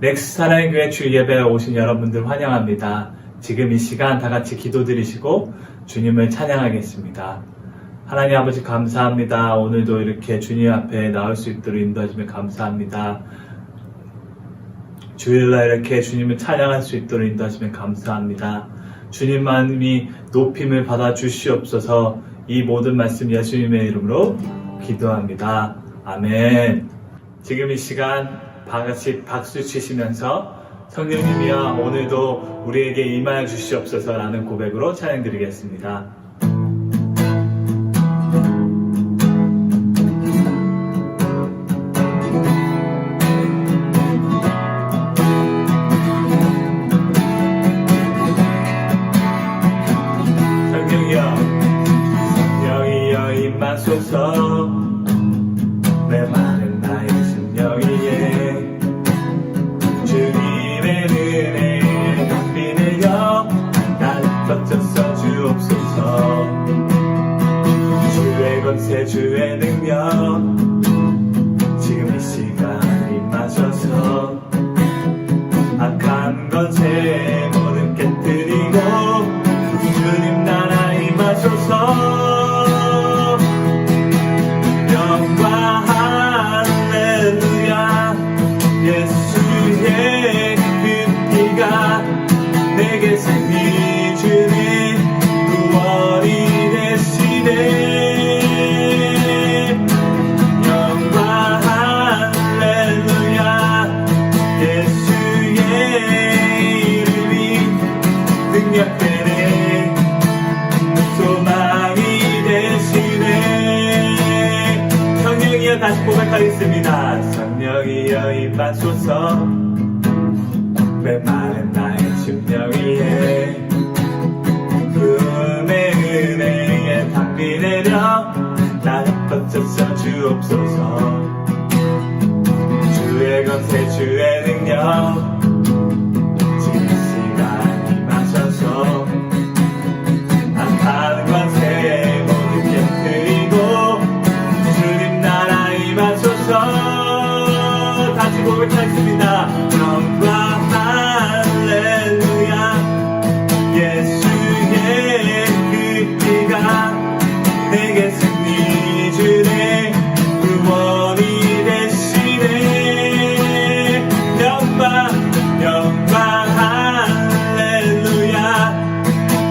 넥스 사랑의 교회 주 예배에 오신 여러분들 환영합니다. 지금 이 시간 다 같이 기도드리시고 주님을 찬양하겠습니다. 하나님 아버지 감사합니다. 오늘도 이렇게 주님 앞에 나올 수 있도록 인도하시면 감사합니다. 주일날 이렇게 주님을 찬양할 수 있도록 인도하시면 감사합니다. 주님만이 높임을 받아 주시옵소서. 이 모든 말씀 예수님의 이름으로 기도합니다. 아멘. 지금 이 시간 다같이 박수 치시면서 성령님이여 오늘도 우리에게 임하여 주시옵소서라는 고백으로 찬양드리겠습니다. 성령이여 임하소서. 메마른 나의 심령 위에 주님의 은혜에 담비 내려 나를 덮쳐서 주옵소서. 주의 권세 주의 능력 지금 이 시간 임하셔서 악한 권세 모든 깨뜨리고 주님 나라 임하소서. 예수의 그 피가 내게 생기 주네 구원이 되시네. 영광 할렐루야. 예수의 이름이 능력되네 소망이 되시네. 성령이여 다시 고백하겠습니다. 성령이여 임하소서. 메마른 나의 심령 위에 구원의 은혜에 담비 내려 나를 덮쳐서 주옵소서. 주의 권세 주의 능력 지금 이 시간 임하셔서 악한 권세 모두 깨뜨리고 주님 나라 임하소서. 다시 고백하겠습니다. 영광 할렐루야. 예수의 그 피가 내게 승리 주네 구원이 되시네. 영광 할렐루야.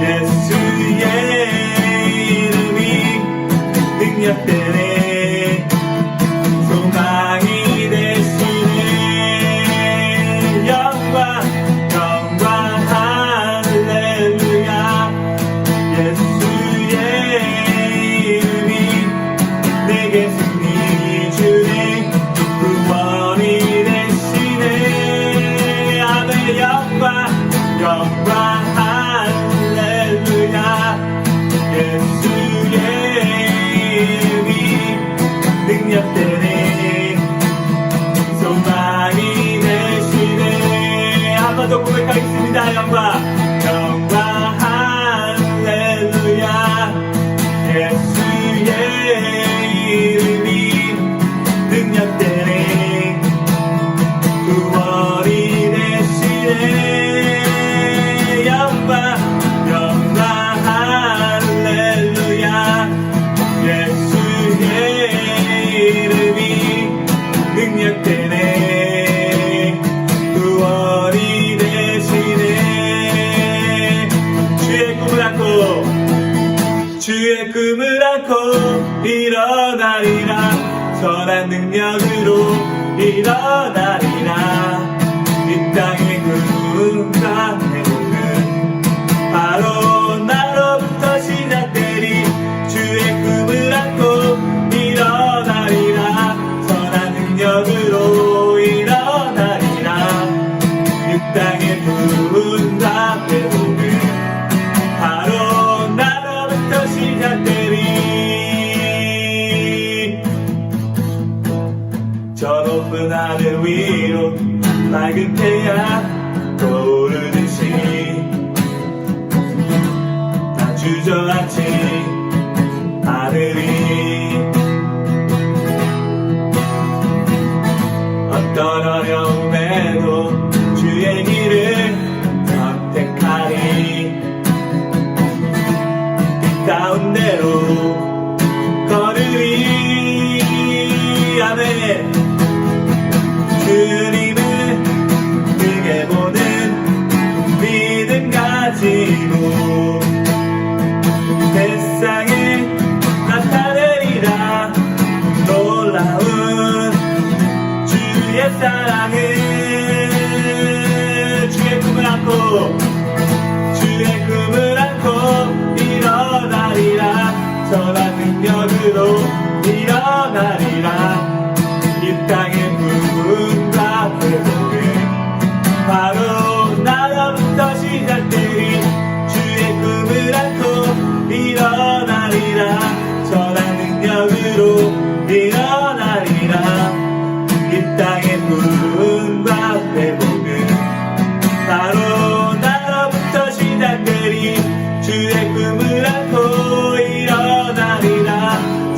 예수의 이름이 능력되네 소망이 되시네. 영광 할렐루야. 예수의 이름이 내게 승리 주네 구원이 되시네. 아멘. 영광 할렐루야. 예수의 이름이 능력되네 소망이 되시네. 한 번 더 고백하겠습니다. 영광 할렐루야. 예수의 이름이 능력되네 구원이 되시네. 영광 할렐루야. 예수의 이름이 능력되네 구원이 되시네. 주의 꿈을 안고 일어나리라. 선한 능력으로 일어나리라. 이 땅의 구원과 회복은 바로 나로부터 시작되리. 주의 꿈을 안고 일어나리라. 선한 능력으로 일어나리라. 이 땅의 구원과 회복은 바로 나로부터 시작되리. 저 높은 하늘 위로 맑은 태양 떠오르듯이 다 주저앉힌 하늘이 어떤 어려움에도 주의 꿈을 안고 일어나리라. 전한 능력으로 일어나리라. 이 땅의 부흥과 회복은 바로 나로부터 시작되리. 주의 꿈을 안고 일어나리라. 전한 능력으로 일어나리라. 이 땅의 부흥과 회복은 바로 나로부터 시작되리. 주의 꿈을 안고 일어나리라.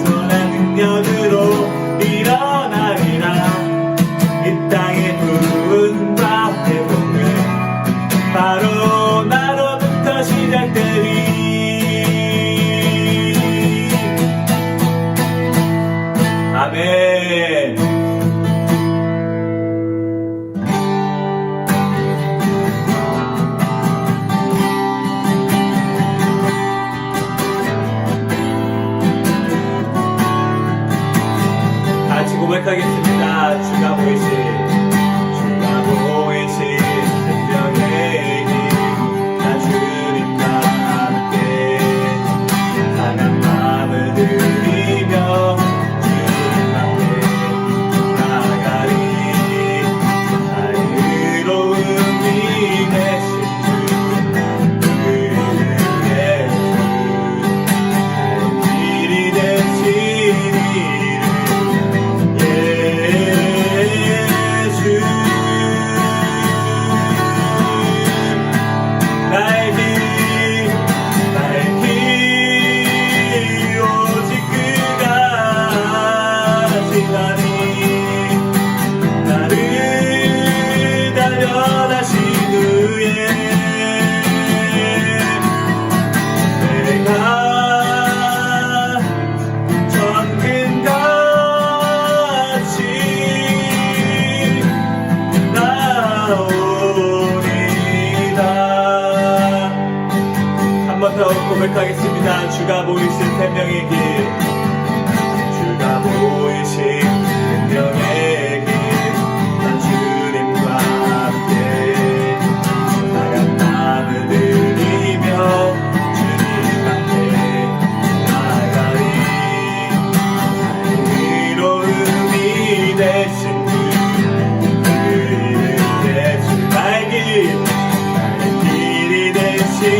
선한 능력으로 일어나리라. 이 땅의 부흥과 회복은 바로 나로부터 시작되리. 아멘. 고백하겠습니다. 주가 보이신 생명의 길, 나 주님과 함께 강한 마음을 들이며 주님 앞에 나가리. 나의 의로움이 되신 주, 그는 예수, 나의 길이 되시니 고백하겠습니다. 주가 보이신 생명의 길, 주가 보이신 생명의 길, 난 주님과 함께 나간 마음을 들이며 주님 앞에 나가리. 나의 의로움이 되신 주, 그는 예수. 나의 길이 되시니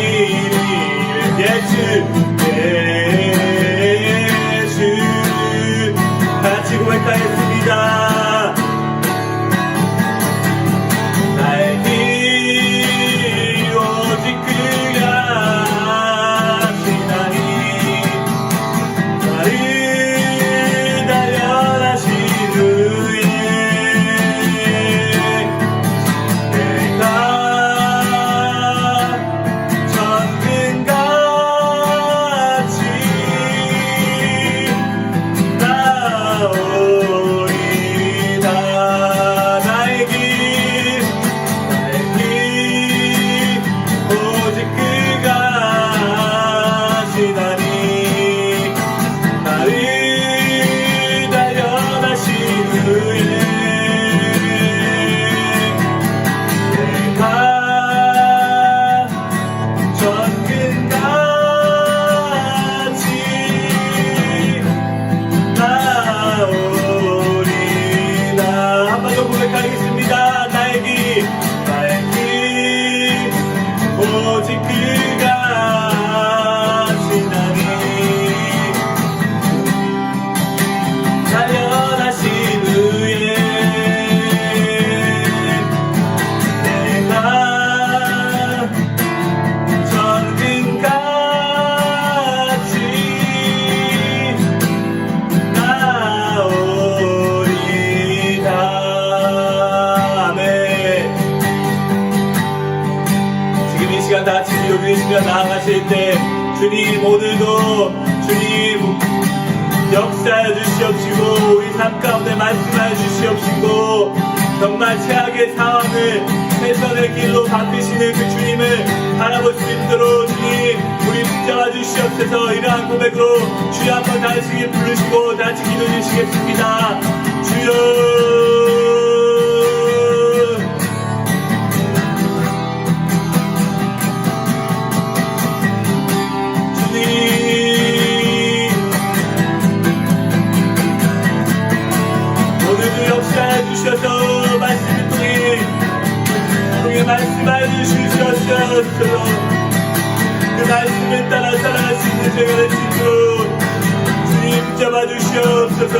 예수, 예수. 같이 고백하겠습니다. 나의 길 오직 그가 하시나니 나를 단련하신 후에 내가 기도드리시며 나아가실 때 주님 오늘도 주님 역사해 주시옵시고 우리 삶 가운데 말씀해 주시옵시고 정말 최악의 상황을 최선의 길로 바꾸시는 그 주님을 바라볼 수 있도록 주님 우리 붙잡아 주시옵소서. 이러한 고백으로 주여 한번 다시 부르시고 다시 기도 주시겠습니다. 주여 우리에게 말씀하여 주시옵소서. 그 말씀을 따라 살아갈 수 있는 저희가 될 수 있도록 주님 붙잡아 주시옵소서.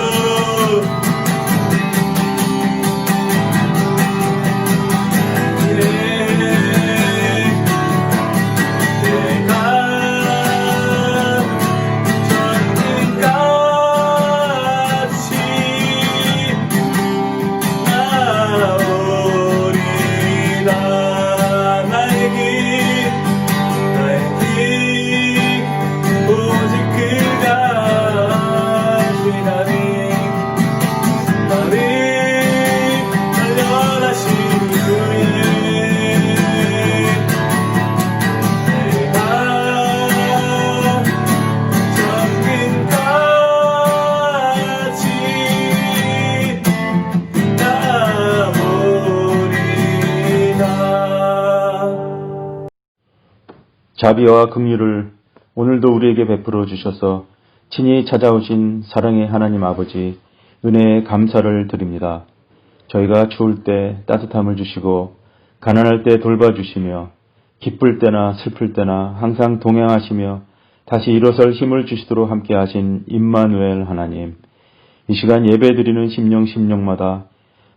자비와 긍휼을 오늘도 우리에게 베풀어 주셔서 친히 찾아오신 사랑의 하나님 아버지 은혜에 감사를 드립니다. 저희가 추울 때 따뜻함을 주시고 가난할 때 돌봐주시며 기쁠 때나 슬플 때나 항상 동행하시며 다시 일어설 힘을 주시도록 함께하신 임마누엘 하나님, 이 시간 예배드리는 심령마다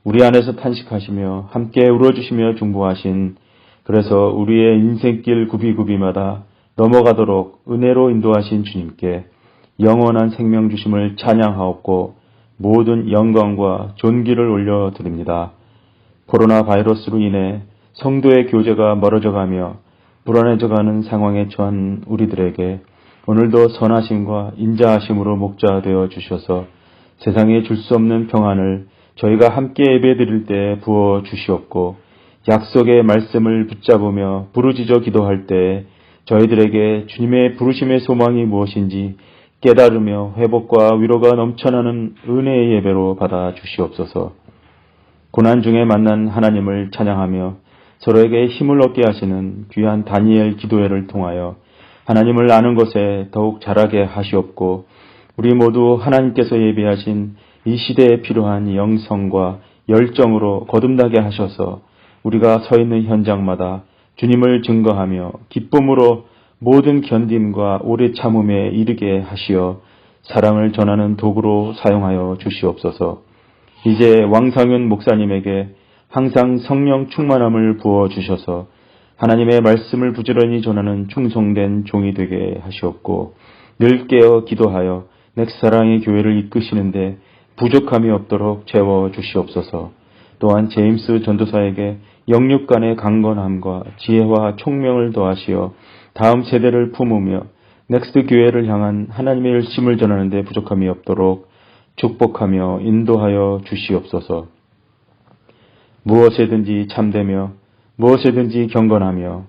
우리 안에서 탄식하시며 함께 울어주시며 중보하신, 그래서 우리의 인생길 구비구비마다 넘어가도록 은혜로 인도하신 주님께 영원한 생명 주심을 찬양하옵고 모든 영광과 존귀를 올려드립니다. 코로나 바이러스로 인해 성도의 교제가 멀어져가며 불안해져가는 상황에 처한 우리들에게 오늘도 선하심과 인자하심으로 목자되어 주셔서 세상에 줄 수 없는 평안을 저희가 함께 예배드릴 때 부어 주시옵고, 약속의 말씀을 붙잡으며 부르짖어 기도할 때 저희들에게 주님의 부르심의 소망이 무엇인지 깨달으며 회복과 위로가 넘쳐나는 은혜의 예배로 받아 주시옵소서. 고난 중에 만난 하나님을 찬양하며 서로에게 힘을 얻게 하시는 귀한 다니엘 기도회를 통하여 하나님을 아는 것에 더욱 자라게 하시옵고, 우리 모두 하나님께서 예비하신 이 시대에 필요한 영성과 열정으로 거듭나게 하셔서 우리가 서 있는 현장마다 주님을 증거하며 기쁨으로 모든 견딤과 오래 참음에 이르게 하시어 사랑을 전하는 도구로 사용하여 주시옵소서. 이제 왕상윤 목사님에게 항상 성령 충만함을 부어 주셔서 하나님의 말씀을 부지런히 전하는 충성된 종이 되게 하시옵고, 늘 깨어 기도하여 넥사랑의 교회를 이끄시는데 부족함이 없도록 채워 주시옵소서. 또한 제임스 전도사에게 영육 간의 강건함과 지혜와 총명을 더하시어 다음 세대를 품으며 넥스트 교회를 향한 하나님의 열심을 전하는 데 부족함이 없도록 축복하며 인도하여 주시옵소서. 무엇에든지 참되며 무엇에든지 경건하며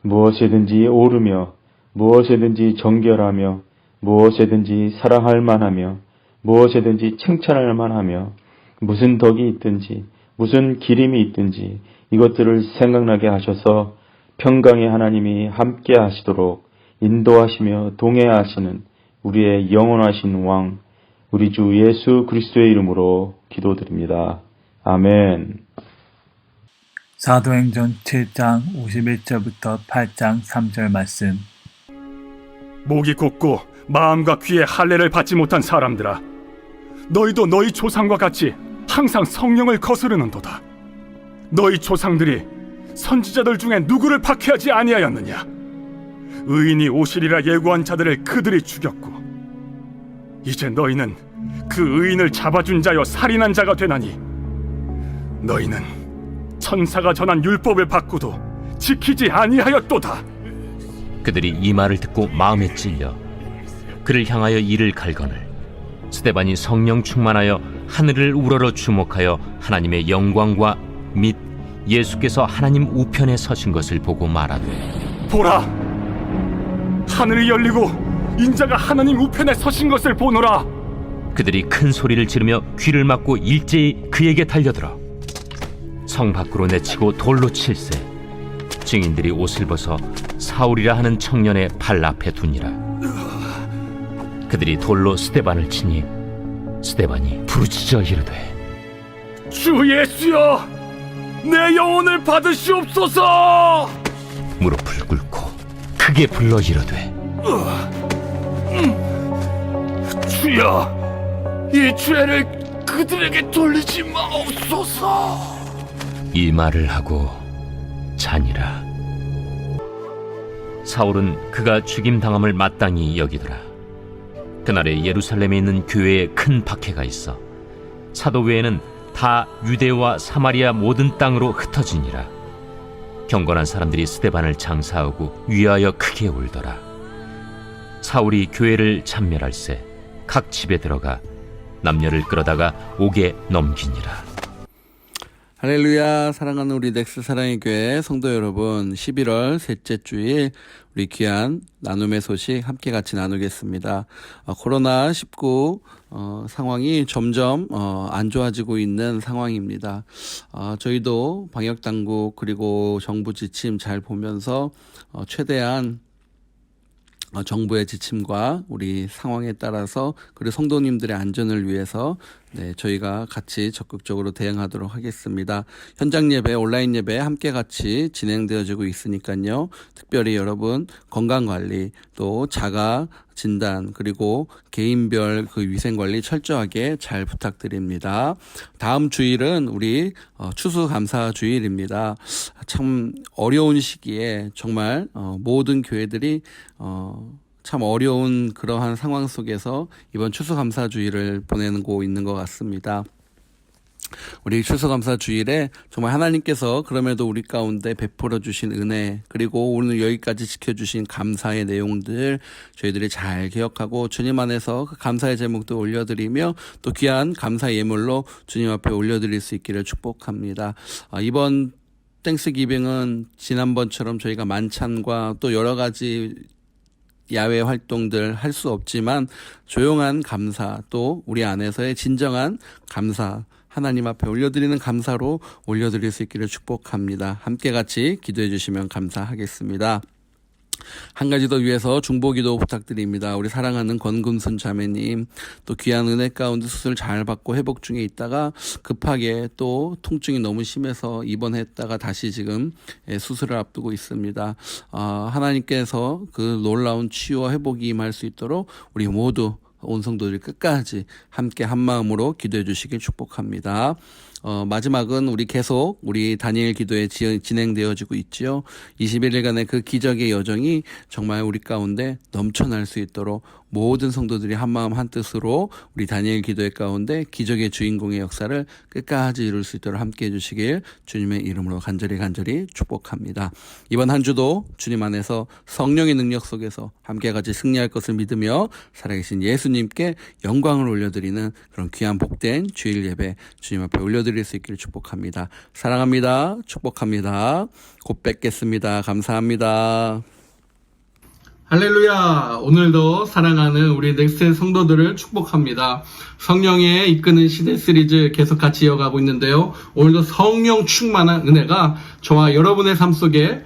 무엇에든지 오르며 무엇에든지 정결하며 무엇에든지 사랑할 만하며 무엇에든지 칭찬할 만하며 무슨 덕이 있든지 무슨 기림이 있든지 이것들을 생각나게 하셔서 평강의 하나님이 함께 하시도록 인도하시며 동행하시는 우리의 영원하신 왕, 우리 주 예수 그리스도의 이름으로 기도드립니다. 아멘. 사도행전 7장 51절부터 8장 3절 말씀. 목이 곧고 마음과 귀에 할례를 받지 못한 사람들아, 너희도 너희 조상과 같이 항상 성령을 거스르는도다. 너희 조상들이 선지자들 중에 누구를 박해하지 아니하였느냐? 의인이 오시리라 예고한 자들을 그들이 죽였고, 이제 너희는 그 의인을 잡아준 자여 살인한 자가 되나니, 너희는 천사가 전한 율법을 받고도 지키지 아니하였도다. 그들이 이 말을 듣고 마음에 찔려 그를 향하여 이를 갈거늘 스데반이 성령 충만하여 하늘을 우러러 주목하여 하나님의 영광과 및 예수께서 하나님 우편에 서신 것을 보고 말하되, 보라, 하늘이 열리고 인자가 하나님 우편에 서신 것을 보노라. 그들이 큰 소리를 지르며 귀를 막고 일제히 그에게 달려들어 성 밖으로 내치고 돌로 칠세. 증인들이 옷을 벗어 사울이라 하는 청년의 발 앞에 두니라. 그들이 돌로 스데반을 치니 스데반이 부르짖어 이르되, 주 예수여, 내 영혼을 받으시옵소서. 무릎을 꿇고 크게 불러 이르되 주여, 이 죄를 그들에게 돌리지 마옵소서. 이 말을 하고 자니라. 사울은 그가 죽임당함을 마땅히 여기더라. 그날에 예루살렘에 있는 교회에 큰 박해가 있어 사도 외에는 다 유대와 사마리아 모든 땅으로 흩어지니라. 경건한 사람들이 스데반을 장사하고 위하여 크게 울더라. 사울이 교회를 참멸할세 각 집에 들어가 남녀를 끌어다가 옥에 넘기니라. 할렐루야. 사랑하는 우리 넥스 사랑의 교회 성도 여러분, 11월 셋째 주일 우리 귀한 나눔의 소식 함께 같이 나누겠습니다. 코로나19 상황이 점점 안 좋아지고 있는 상황입니다. 저희도 방역당국 그리고 정부 지침 잘 보면서 최대한 정부의 지침과 우리 상황에 따라서 그리고 성도님들의 안전을 위해서 저희가 같이 적극적으로 대응하도록 하겠습니다. 현장 예배, 온라인 예배 함께 같이 진행되어지고 있으니까요. 특별히 여러분 건강관리 또 자가 진단 그리고 개인별 그 위생관리 철저하게 잘 부탁드립니다. 다음 주일은 우리 추수감사 주일입니다. 참 어려운 시기에 정말 모든 교회들이 참 어려운 그러한 상황 속에서 이번 추수감사주일을 보내고 있는 것 같습니다. 우리 추수감사주일에 정말 하나님께서 그럼에도 우리 가운데 베풀어 주신 은혜 그리고 오늘 여기까지 지켜주신 감사의 내용들 저희들이 잘 기억하고 주님 안에서 그 감사의 제목도 올려드리며 또 귀한 감사 예물로 주님 앞에 올려드릴 수 있기를 축복합니다. 이번 땡스기빙은 지난번처럼 저희가 만찬과 또 여러 가지 야외 활동들 할 수 없지만 조용한 감사 또 우리 안에서의 진정한 감사 하나님 앞에 올려드리는 감사로 올려드릴 수 있기를 축복합니다. 함께 같이 기도해 주시면 감사하겠습니다. 한 가지 더 위해서 중보기도 부탁드립니다. 우리 사랑하는 권금순 자매님 또 귀한 은혜 가운데 수술 잘 받고 회복 중에 있다가 급하게 또 통증이 너무 심해서 입원했다가 다시 지금 수술을 앞두고 있습니다. 하나님께서 그 놀라운 치유와 회복이 임할 수 있도록 우리 모두 온 성도들이 끝까지 함께 한 마음으로 기도해 주시길 축복합니다. 마지막은 우리 계속 우리 다니엘 기도에 진행되어지고 있지요. 21일간의 그 기적의 여정이 정말 우리 가운데 넘쳐날 수 있도록 모든 성도들이 한 마음 한 뜻으로 우리 다니엘 기도의 가운데 기적의 주인공의 역사를 끝까지 이룰 수 있도록 함께 해주시길 주님의 이름으로 간절히 축복합니다. 이번 한 주도 주님 안에서 성령의 능력 속에서 함께 같이 승리할 것을 믿으며 살아계신 예수님께 영광을 올려드리는 그런 귀한 복된 주일 예배 주님 앞에 올려드릴 수 있기를 축복합니다. 사랑합니다. 축복합니다. 곧 뵙겠습니다. 감사합니다. 할렐루야. 오늘도 사랑하는 우리 넥스트 성도들을 축복합니다. 성령의 이끄는 시대 시리즈 계속 같이 이어가고 있는데요. 오늘도 성령 충만한 은혜가 저와 여러분의 삶 속에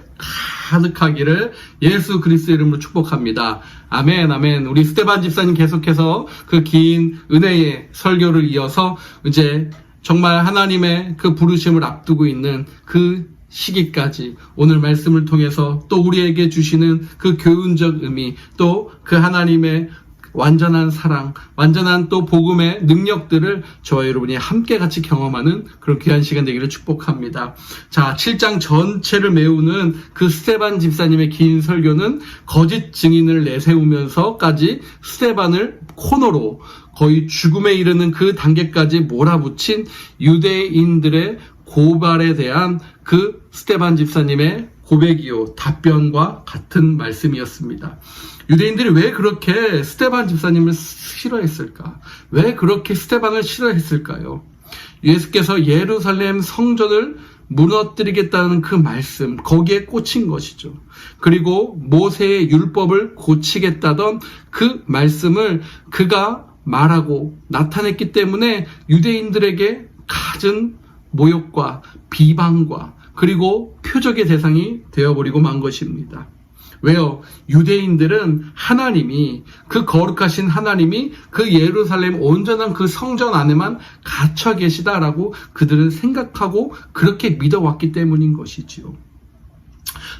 가득하기를 예수 그리스도 이름으로 축복합니다. 아멘 아멘. 우리 스테반 집사님 계속해서 그 긴 은혜의 설교를 이어서 이제 정말 하나님의 그 부르심을 앞두고 있는 그 시기까지 오늘 말씀을 통해서 또 우리에게 주시는 그 교훈적 의미 또 그 하나님의 완전한 사랑, 완전한 또 복음의 능력들을 저와 여러분이 함께 같이 경험하는 그런 귀한 시간 되기를 축복합니다. 자, 7장 전체를 메우는 그 스데반 집사님의 긴 설교는 거짓 증인을 내세우면서까지 스데반을 코너로 거의 죽음에 이르는 그 단계까지 몰아붙인 유대인들의 고발에 대한 그 스데반 집사님의 고백이요 답변과 같은 말씀이었습니다. 유대인들이 왜 그렇게 스데반 집사님을 싫어했을까? 왜 그렇게 스데반을 싫어했을까요? 예수께서 예루살렘 성전을 무너뜨리겠다는 그 말씀, 거기에 꽂힌 것이죠. 그리고 모세의 율법을 고치겠다던 그 말씀을 그가 말하고 나타냈기 때문에 유대인들에게 갖은 모욕과 비방과 그리고 표적의 대상이 되어버리고 만 것입니다. 왜요? 유대인들은 하나님이, 그 거룩하신 하나님이 그 예루살렘 온전한 그 성전 안에만 갇혀 계시다라고 그들은 생각하고 그렇게 믿어왔기 때문인 것이지요.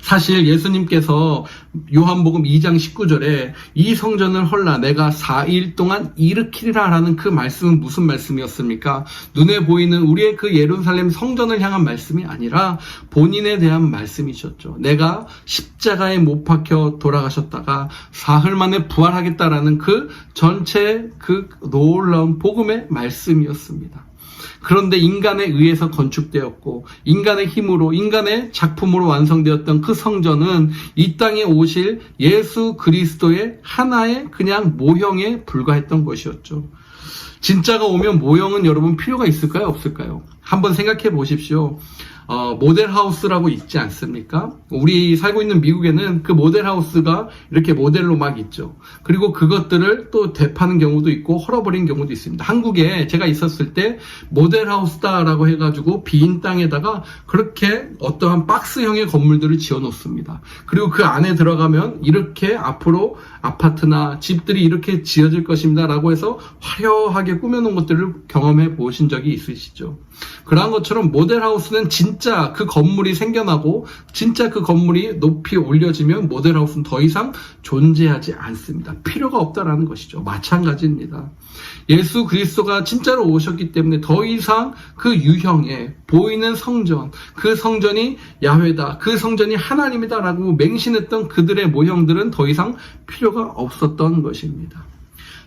사실 예수님께서 요한복음 2장 19절에 이 성전을 헐라 내가 4일 동안 일으키리라 라는 그 말씀은 무슨 말씀이었습니까? 눈에 보이는 우리의 그 예루살렘 성전을 향한 말씀이 아니라 본인에 대한 말씀이셨죠. 내가 십자가에 못 박혀 돌아가셨다가 사흘 만에 부활하겠다라는 그 전체 그 놀라운 복음의 말씀이었습니다. 그런데 인간에 의해서 건축되었고 인간의 힘으로 인간의 작품으로 완성되었던 그 성전은 이 땅에 오실 예수 그리스도의 하나의 그냥 모형에 불과했던 것이었죠. 진짜가 오면 모형은 여러분 필요가 있을까요? 없을까요? 한번 생각해 보십시오. 모델하우스라고 있지 않습니까? 우리 살고 있는 미국에는 그 모델하우스가 이렇게 모델로 막 있죠. 그리고 그것들을 또 되파는 경우도 있고 헐어버린 경우도 있습니다. 한국에 제가 있었을 때 모델하우스다라고 해가지고 빈 땅에다가 그렇게 어떠한 박스형의 건물들을 지어 놓습니다. 그리고 그 안에 들어가면 이렇게 앞으로 아파트나 집들이 이렇게 지어질 것입니다 라고 해서 화려하게 꾸며놓은 것들을 경험해 보신 적이 있으시죠? 그러한 것처럼 모델하우스는 진짜 그 건물이 생겨나고 진짜 그 건물이 높이 올려지면 모델하우스는 더 이상 존재하지 않습니다. 필요가 없다라는 것이죠. 마찬가지입니다. 예수 그리스도가 진짜로 오셨기 때문에 더 이상 그 유형의 보이는 성전, 그 성전이 야훼다, 그 성전이 하나님이다라고 맹신했던 그들의 모형들은 더 이상 필요가 없었던 것입니다.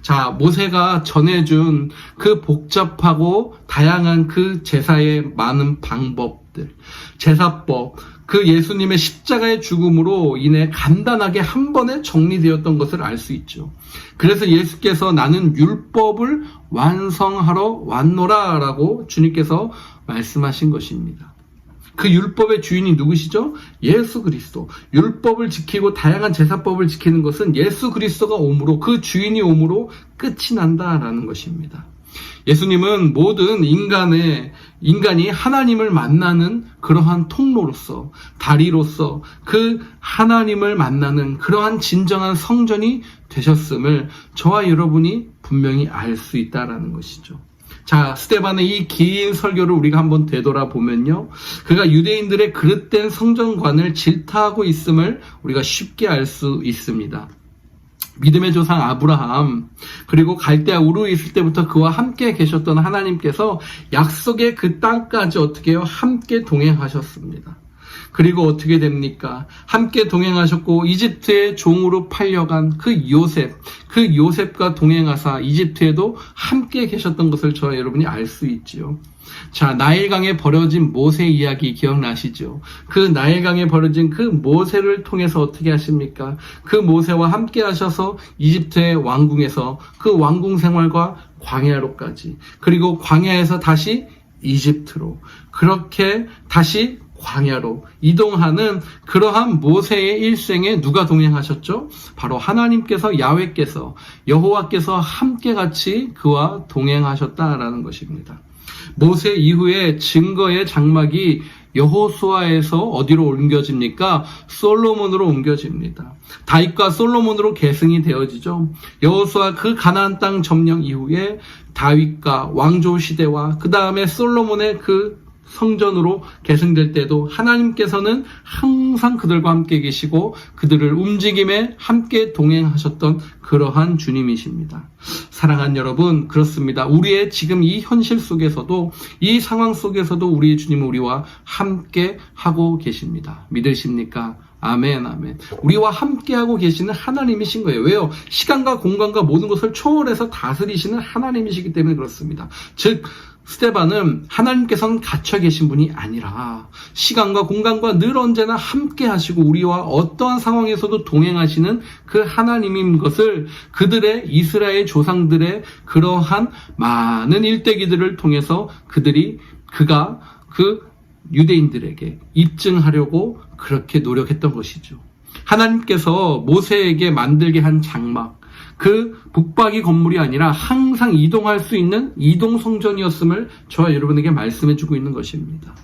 자, 모세가 전해준 그 복잡하고 다양한 그 제사의 많은 방법들, 제사법, 그 예수님의 십자가의 죽음으로 인해 간단하게 한 번에 정리되었던 것을 알 수 있죠. 그래서 예수께서 나는 율법을 완성하러 왔노라 라고 주님께서 말씀하신 것입니다. 그 율법의 주인이 누구시죠? 예수 그리스도. 율법을 지키고 다양한 제사법을 지키는 것은 예수 그리스도가 오므로, 그 주인이 오므로 끝이 난다라는 것입니다. 예수님은 모든 인간이 하나님을 만나는 그러한 통로로서, 다리로서 그 하나님을 만나는 그러한 진정한 성전이 되셨음을 저와 여러분이 분명히 알 수 있다라는 것이죠. 자, 스데반의 이 긴 설교를 우리가 한번 되돌아보면요, 그가 유대인들의 그릇된 성전관을 질타하고 있음을 우리가 쉽게 알 수 있습니다. 믿음의 조상 아브라함, 그리고 갈대아 우르에 있을 때부터 그와 함께 계셨던 하나님께서 약속의 그 땅까지 어떻게 해요? 함께 동행하셨습니다. 그리고 어떻게 됩니까? 함께 동행하셨고 이집트의 종으로 팔려간 그 요셉과 동행하사 이집트에도 함께 계셨던 것을 저와 여러분이 알 수 있지요. 자, 나일강에 버려진 모세 이야기 기억나시죠? 그 나일강에 버려진 그 모세를 통해서 어떻게 하십니까? 그 모세와 함께 하셔서 이집트의 왕궁에서 그 왕궁 생활과 광야로까지, 그리고 광야에서 다시 이집트로, 그렇게 다시 광야로 이동하는 그러한 모세의 일생에 누가 동행하셨죠? 바로 하나님께서, 야훼께서, 여호와께서 함께 같이 그와 동행하셨다라는 것입니다. 모세 이후에 증거의 장막이 여호수아에서 어디로 옮겨집니까? 솔로몬으로 옮겨집니다. 다윗과 솔로몬으로 계승이 되어지죠. 여호수아 그 가나안 땅 점령 이후에 다윗과 왕조 시대와 그 다음에 솔로몬의 그 성전으로 계승될 때도 하나님께서는 항상 그들과 함께 계시고 그들을 움직임에 함께 동행하셨던 그러한 주님이십니다. 사랑하는 여러분, 그렇습니다. 우리의 지금 이 현실 속에서도, 이 상황 속에서도 우리의 주님은 우리와 함께 하고 계십니다. 믿으십니까? 아멘, 아멘. 우리와 함께하고 계시는 하나님이신 거예요. 왜요? 시간과 공간과 모든 것을 초월해서 다스리시는 하나님이시기 때문에 그렇습니다. 즉, 스데반은 하나님께서는 갇혀 계신 분이 아니라 시간과 공간과 늘 언제나 함께 하시고 우리와 어떠한 상황에서도 동행하시는 그 하나님인 것을 그들의 이스라엘 조상들의 그러한 많은 일대기들을 통해서 그가 그 유대인들에게 입증하려고 그렇게 노력했던 것이죠. 하나님께서 모세에게 만들게 한 장막, 그 북박이 건물이 아니라 항상 이동할 수 있는 이동 성전이었음을 저와 여러분에게 말씀해주고 있는 것입니다.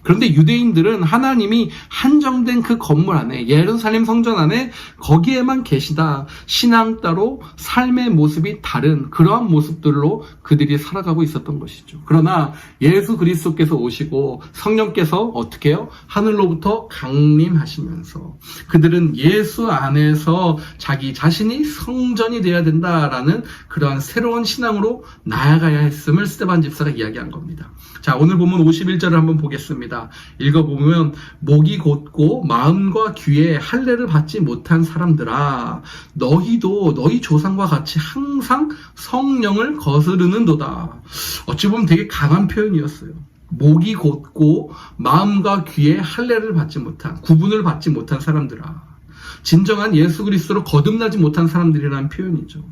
그런데 유대인들은 하나님이 한정된 그 건물 안에, 예루살렘 성전 안에 거기에만 계시다. 신앙 따로 삶의 모습이 다른 그러한 모습들로 그들이 살아가고 있었던 것이죠. 그러나 예수 그리스도께서 오시고 성령께서 어떻게 해요? 하늘로부터 강림하시면서 그들은 예수 안에서 자기 자신이 성전이 되어야 된다라는 그러한 새로운 신앙으로 나아가야 했음을 스데반 집사가 이야기한 겁니다. 자, 오늘 본문 51절을 한번 보겠습니다. 읽어보면 목이 곧고 마음과 귀에 할례를 받지 못한 사람들아, 너희도 너희 조상과 같이 항상 성령을 거스르는도다. 어찌 보면 되게 강한 표현이었어요. 목이 곧고 마음과 귀에 할례를 받지 못한, 구분을 받지 못한 사람들아. 진정한 예수 그리스도로 거듭나지 못한 사람들이라는 표현이죠.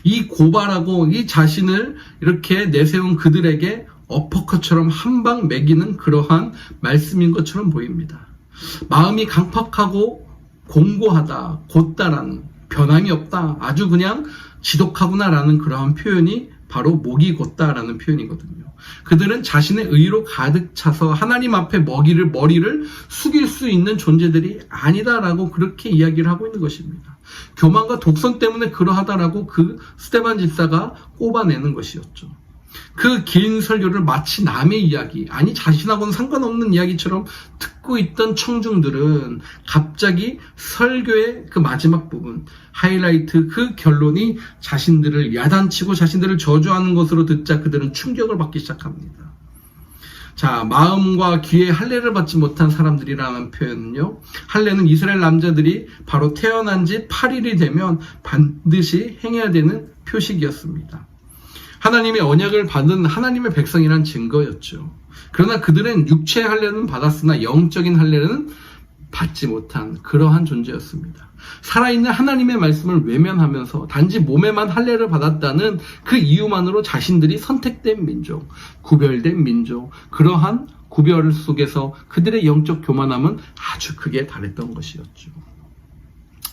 이 고발하고 이 자신을 이렇게 내세운 그들에게 어퍼컷처럼 한 방 매기는 그러한 말씀인 것처럼 보입니다. 마음이 강팍하고 공고하다, 곧다라는, 변함이 없다, 아주 그냥 지독하구나라는 그러한 표현이 바로 목이 곧다라는 표현이거든요. 그들은 자신의 의로 가득 차서 하나님 앞에 머리를 숙일 수 있는 존재들이 아니다라고 그렇게 이야기를 하고 있는 것입니다. 교만과 독선 때문에 그러하다라고 그 스데반 집사가 꼽아내는 것이었죠. 그 긴 설교를 마치 남의 이야기, 아니 자신하고는 상관없는 이야기처럼 듣고 있던 청중들은 갑자기 설교의 그 마지막 부분, 하이라이트, 그 결론이 자신들을 야단치고 자신들을 저주하는 것으로 듣자 그들은 충격을 받기 시작합니다. 자, 마음과 귀에 할례를 받지 못한 사람들이라는 표현은요, 할례는 이스라엘 남자들이 바로 태어난 지 8일이 되면 반드시 행해야 되는 표식이었습니다. 하나님의 언약을 받은 하나님의 백성이란 증거였죠. 그러나 그들은 육체의 할례는 받았으나 영적인 할례는 받지 못한 그러한 존재였습니다. 살아있는 하나님의 말씀을 외면하면서 단지 몸에만 할례를 받았다는 그 이유만으로 자신들이 선택된 민족, 구별된 민족, 그러한 구별 속에서 그들의 영적 교만함은 아주 크게 달했던 것이었죠.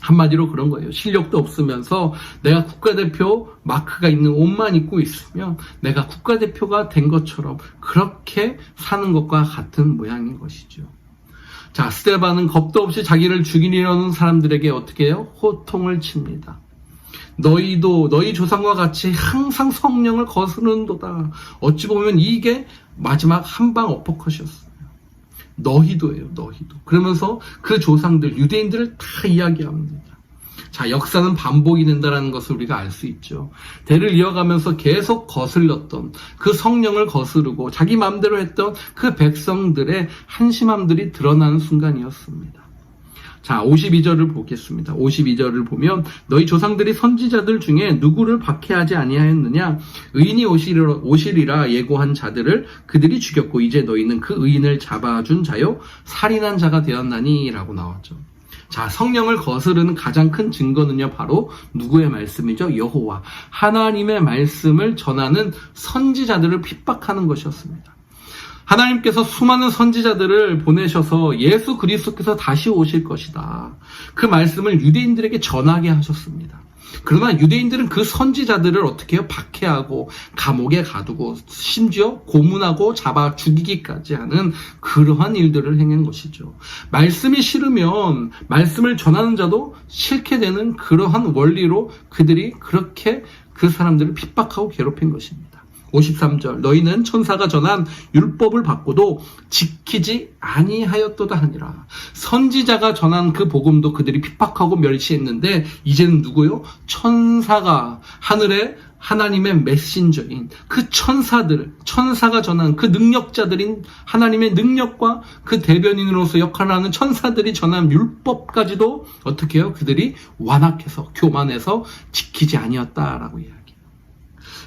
한마디로 그런 거예요. 실력도 없으면서 내가 국가대표 마크가 있는 옷만 입고 있으면 내가 국가대표가 된 것처럼 그렇게 사는 것과 같은 모양인 것이죠. 자, 스데반은 겁도 없이 자기를 죽이려는 사람들에게 어떻게 해요? 호통을 칩니다. 너희도 너희 조상과 같이 항상 성령을 거스르는도다. 어찌 보면 이게 마지막 한방 어퍼컷이었어요. 너희도예요, 너희도. 그러면서 그 조상들, 유대인들을 다 이야기합니다. 자, 역사는 반복이 된다는 것을 우리가 알 수 있죠. 대를 이어가면서 계속 거슬렸던 그 성령을 거스르고 자기 마음대로 했던 그 백성들의 한심함들이 드러나는 순간이었습니다. 자, 52절을 보겠습니다. 52절을 보면 너희 조상들이 선지자들 중에 누구를 박해하지 아니하였느냐? 의인이 오시리라 예고한 자들을 그들이 죽였고 이제 너희는 그 의인을 잡아준 자요 살인한 자가 되었나니 라고 나왔죠. 자, 성령을 거스르는 가장 큰 증거는요 바로 누구의 말씀이죠? 여호와 하나님의 말씀을 전하는 선지자들을 핍박하는 것이었습니다. 하나님께서 수많은 선지자들을 보내셔서 예수 그리스도께서 다시 오실 것이다. 그 말씀을 유대인들에게 전하게 하셨습니다. 그러나 유대인들은 그 선지자들을 어떻게 해요? 박해하고 감옥에 가두고 심지어 고문하고 잡아 죽이기까지 하는 그러한 일들을 행한 것이죠. 말씀이 싫으면 말씀을 전하는 자도 싫게 되는 그러한 원리로 그들이 그렇게 그 사람들을 핍박하고 괴롭힌 것입니다. 53절 너희는 천사가 전한 율법을 받고도 지키지 아니하였도다 하니라. 선지자가 전한 그 복음도 그들이 핍박하고 멸시했는데 이제는 누구요? 천사가 하늘의 하나님의 메신저인 그 천사가 전한 그 능력자들인 하나님의 능력과 그 대변인으로서 역할을 하는 천사들이 전한 율법까지도 어떻게 해요? 그들이 완악해서 교만해서 지키지 아니었다라고 이야기해요.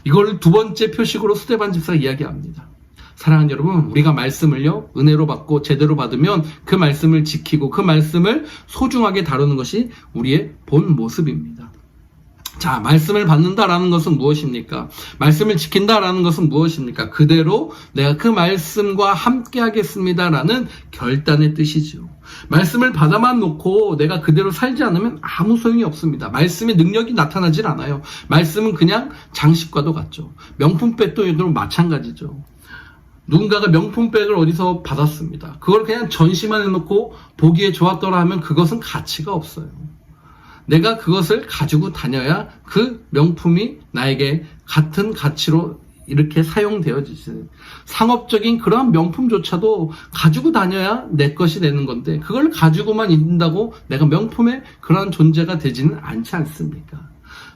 이걸 두 번째 표식으로 스데반 집사가 이야기합니다. 사랑하는 여러분, 우리가 말씀을요 은혜로 받고 제대로 받으면 그 말씀을 지키고 그 말씀을 소중하게 다루는 것이 우리의 본 모습입니다. 자, 말씀을 받는다라는 것은 무엇입니까? 말씀을 지킨다라는 것은 무엇입니까? 그대로 내가 그 말씀과 함께 하겠습니다라는 결단의 뜻이죠. 말씀을 받아만 놓고 내가 그대로 살지 않으면 아무 소용이 없습니다. 말씀의 능력이 나타나질 않아요. 말씀은 그냥 장식과도 같죠. 명품백도 마찬가지죠. 누군가가 명품백을 어디서 받았습니다. 그걸 그냥 전시만 해놓고 보기에 좋았더라 하면 그것은 가치가 없어요. 내가 그것을 가지고 다녀야 그 명품이 나에게 같은 가치로 이렇게 사용되어지지. 상업적인 그러한 명품조차도 가지고 다녀야 내 것이 되는 건데 그걸 가지고만 있는다고 내가 명품의 그러한 존재가 되지는 않지 않습니까?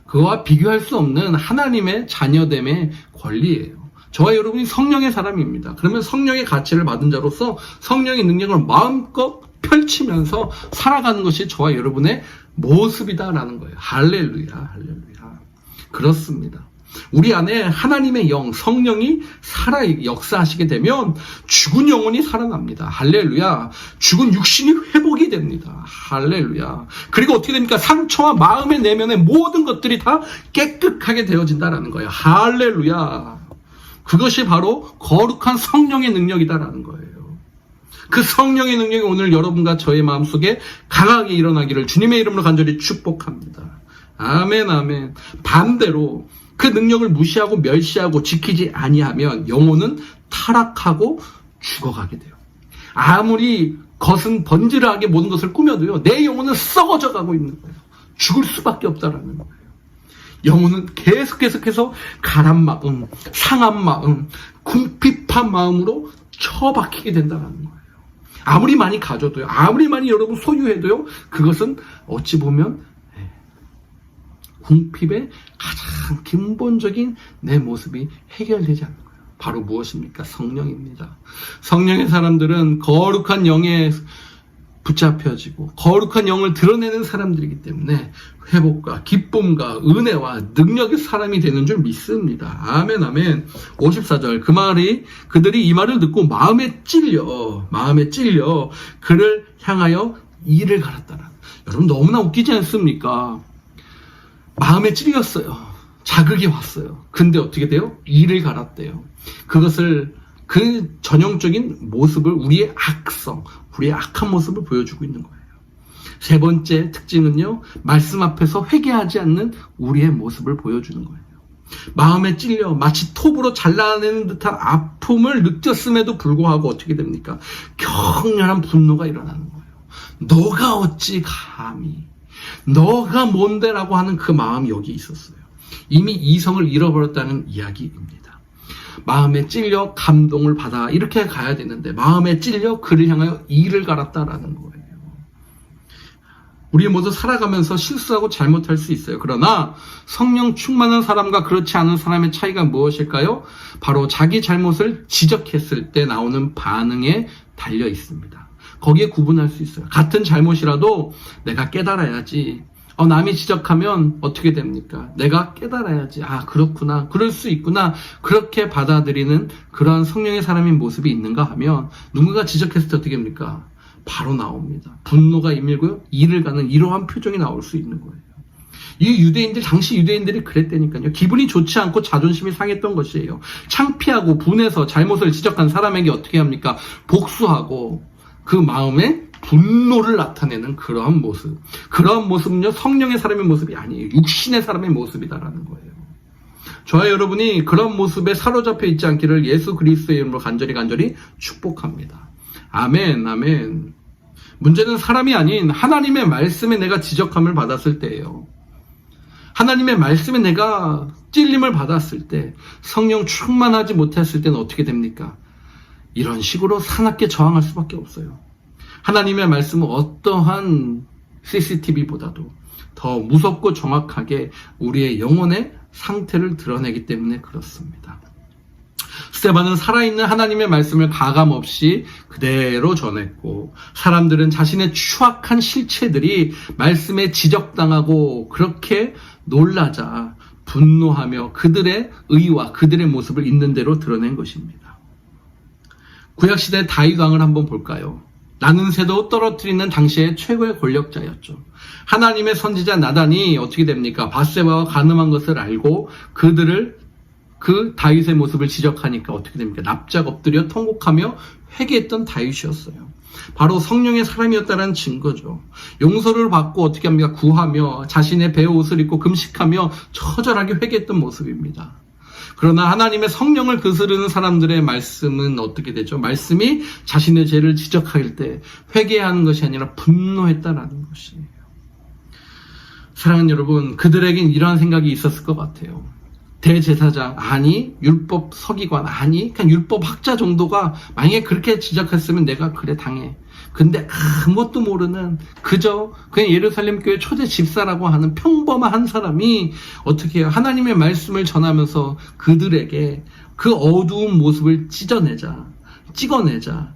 그와 비교할 수 없는 하나님의 자녀됨의 권리예요. 저와 여러분이 성령의 사람입니다. 그러면 성령의 가치를 받은 자로서 성령의 능력을 마음껏 펼치면서 살아가는 것이 저와 여러분의 모습이다라는 거예요. 할렐루야, 할렐루야. 그렇습니다. 우리 안에 하나님의 영, 성령이 역사하시게 되면 죽은 영혼이 살아납니다. 할렐루야. 죽은 육신이 회복이 됩니다. 할렐루야. 그리고 어떻게 됩니까? 상처와 마음의 내면의 모든 것들이 다 깨끗하게 되어진다라는 거예요. 할렐루야. 그것이 바로 거룩한 성령의 능력이다라는 거예요. 그 성령의 능력이 오늘 여러분과 저의 마음속에 강하게 일어나기를 주님의 이름으로 간절히 축복합니다. 아멘, 아멘. 반대로 그 능력을 무시하고 멸시하고 지키지 아니하면 영혼은 타락하고 죽어가게 돼요. 아무리 겉은 번지르하게 모든 것을 꾸며도요, 내 영혼은 썩어져 가고 있는 거예요. 죽을 수밖에 없다라는 거예요. 영혼은 계속해서 가란 마음, 상한 마음, 궁핍한 마음으로 처박히게 된다는 거예요. 아무리 많이 가져도요, 아무리 많이 여러분 소유해도요, 그것은 어찌 보면 궁핍의 가장 근본적인 내 모습이 해결되지 않는 거예요. 바로 무엇입니까? 성령입니다. 성령의 사람들은 거룩한 영에 붙잡혀지고 거룩한 영을 드러내는 사람들이기 때문에 회복과 기쁨과 은혜와 능력의 사람이 되는 줄 믿습니다. 아멘, 아멘. 54절 그들이 이 말을 듣고 마음에 찔려 그를 향하여 이를 갈았다라. 여러분 너무나 웃기지 않습니까? 마음에 찔렸어요. 자극이 왔어요. 근데 어떻게 돼요? 이를 갈았대요. 그것을 그 전형적인 모습을 우리의 악성, 우리의 악한 모습을 보여주고 있는 거예요. 세 번째 특징은요, 말씀 앞에서 회개하지 않는 우리의 모습을 보여주는 거예요. 마음에 찔려 마치 톱으로 잘라내는 듯한 아픔을 느꼈음에도 불구하고 어떻게 됩니까? 격렬한 분노가 일어나는 거예요. 너가 어찌 감히, 너가 뭔데라고 하는 그 마음이 여기 있었어요. 이미 이성을 잃어버렸다는 이야기입니다. 마음에 찔려 감동을 받아 이렇게 가야 되는데 마음에 찔려 그를 향하여 이를 갈았다라는 거예요. 우리 모두 살아가면서 실수하고 잘못할 수 있어요. 그러나 성령 충만한 사람과 그렇지 않은 사람의 차이가 무엇일까요? 바로 자기 잘못을 지적했을 때 나오는 반응에 달려 있습니다. 거기에 구분할 수 있어요. 같은 잘못이라도 내가 깨달아야지. 남이 지적하면 어떻게 됩니까? 내가 깨달아야지. 아, 그렇구나. 그럴 수 있구나. 그렇게 받아들이는 그러한 성령의 사람인 모습이 있는가 하면 누군가 지적했을 때 어떻게 됩니까? 바로 나옵니다. 분노가 임밀고요. 이를 가는 이러한 표정이 나올 수 있는 거예요. 이 당시 유대인들이 그랬다니까요. 기분이 좋지 않고 자존심이 상했던 것이에요. 창피하고 분해서 잘못을 지적한 사람에게 어떻게 합니까? 복수하고 그 마음에 분노를 나타내는 그러한 모습. 그러한 모습은요, 성령의 사람의 모습이 아니에요. 육신의 사람의 모습이다라는 거예요. 저와 여러분이 그런 모습에 사로잡혀 있지 않기를 예수 그리스도의 이름으로 간절히 축복합니다. 아멘, 아멘. 문제는 사람이 아닌 하나님의 말씀에 내가 지적함을 받았을 때예요. 하나님의 말씀에 내가 찔림을 받았을 때, 성령 충만하지 못했을 때는 어떻게 됩니까? 이런 식으로 사납게 저항할 수밖에 없어요. 하나님의 말씀은 어떠한 CCTV보다도 더 무섭고 정확하게 우리의 영혼의 상태를 드러내기 때문에 그렇습니다. 스데반은 살아있는 하나님의 말씀을 가감없이 그대로 전했고, 사람들은 자신의 추악한 실체들이 말씀에 지적당하고 그렇게 놀라자 분노하며 그들의 의와 그들의 모습을 있는 대로 드러낸 것입니다. 구약시대 다윗 왕을 한번 볼까요? 나는 새도 떨어뜨리는 당시의 최고의 권력자였죠. 하나님의 선지자 나단이 어떻게 됩니까? 밧세바와 간음한 것을 알고 그 다윗의 모습을 지적하니까 어떻게 됩니까? 납작 엎드려 통곡하며 회개했던 다윗이었어요. 바로 성령의 사람이었다는 증거죠. 용서를 받고 어떻게 합니까? 구하며 자신의 배옷을 입고 금식하며 처절하게 회개했던 모습입니다. 그러나 하나님의 성령을 거스르는 사람들의 말씀은 어떻게 되죠? 말씀이 자신의 죄를 지적할 때 회개하는 것이 아니라 분노했다라는 것이에요. 사랑하는 여러분, 그들에겐 이러한 생각이 있었을 것 같아요. 대제사장, 아니 율법 서기관, 아니 그냥 율법 학자 정도가 만약에 그렇게 지적했으면 내가 그래 당해. 근데 아무것도 모르는 그저 그냥 예루살렘 교회 초대 집사라고 하는 평범한 한 사람이 어떻게 해요? 하나님의 말씀을 전하면서 그들에게 그 어두운 모습을 찍어내자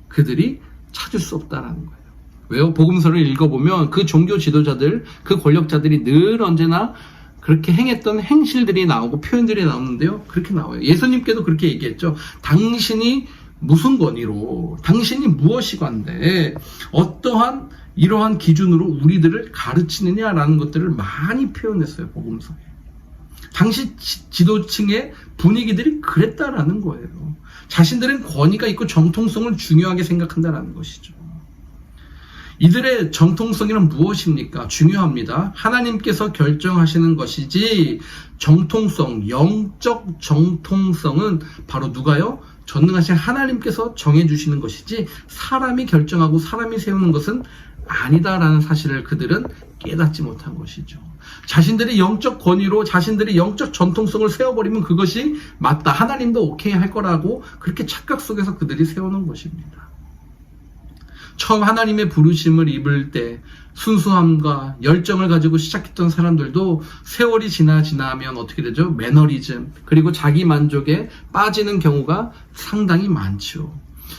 그들이 찾을 수 없다라는 거예요. 왜요? 복음서를 읽어보면 그 종교 지도자들, 그 권력자들이 늘 언제나 그렇게 행했던 행실들이 나오고 표현들이 나오는데요. 그렇게 나와요. 예수님께도 그렇게 얘기했죠. 당신이 무슨 권위로, 당신이 무엇이건데 어떠한 이러한 기준으로 우리들을 가르치느냐라는 것들을 많이 표현했어요. 복음서에. 당시 지도층의 분위기들이 그랬다라는 거예요. 자신들은 권위가 있고 정통성을 중요하게 생각한다라는 것이죠. 이들의 정통성이란 무엇입니까? 중요합니다. 하나님께서 결정하시는 것이지 정통성, 영적 정통성은 바로 누가요? 전능하신 하나님께서 정해주시는 것이지 사람이 결정하고 사람이 세우는 것은 아니다라는 사실을 그들은 깨닫지 못한 것이죠. 자신들의 영적 권위로 자신들의 영적 전통성을 세워버리면 그것이 맞다. 하나님도 오케이 할 거라고 그렇게 착각 속에서 그들이 세워놓은 것입니다. 처음 하나님의 부르심을 입을 때 순수함과 열정을 가지고 시작했던 사람들도 세월이 지나면 어떻게 되죠? 매너리즘, 그리고 자기 만족에 빠지는 경우가 상당히 많죠.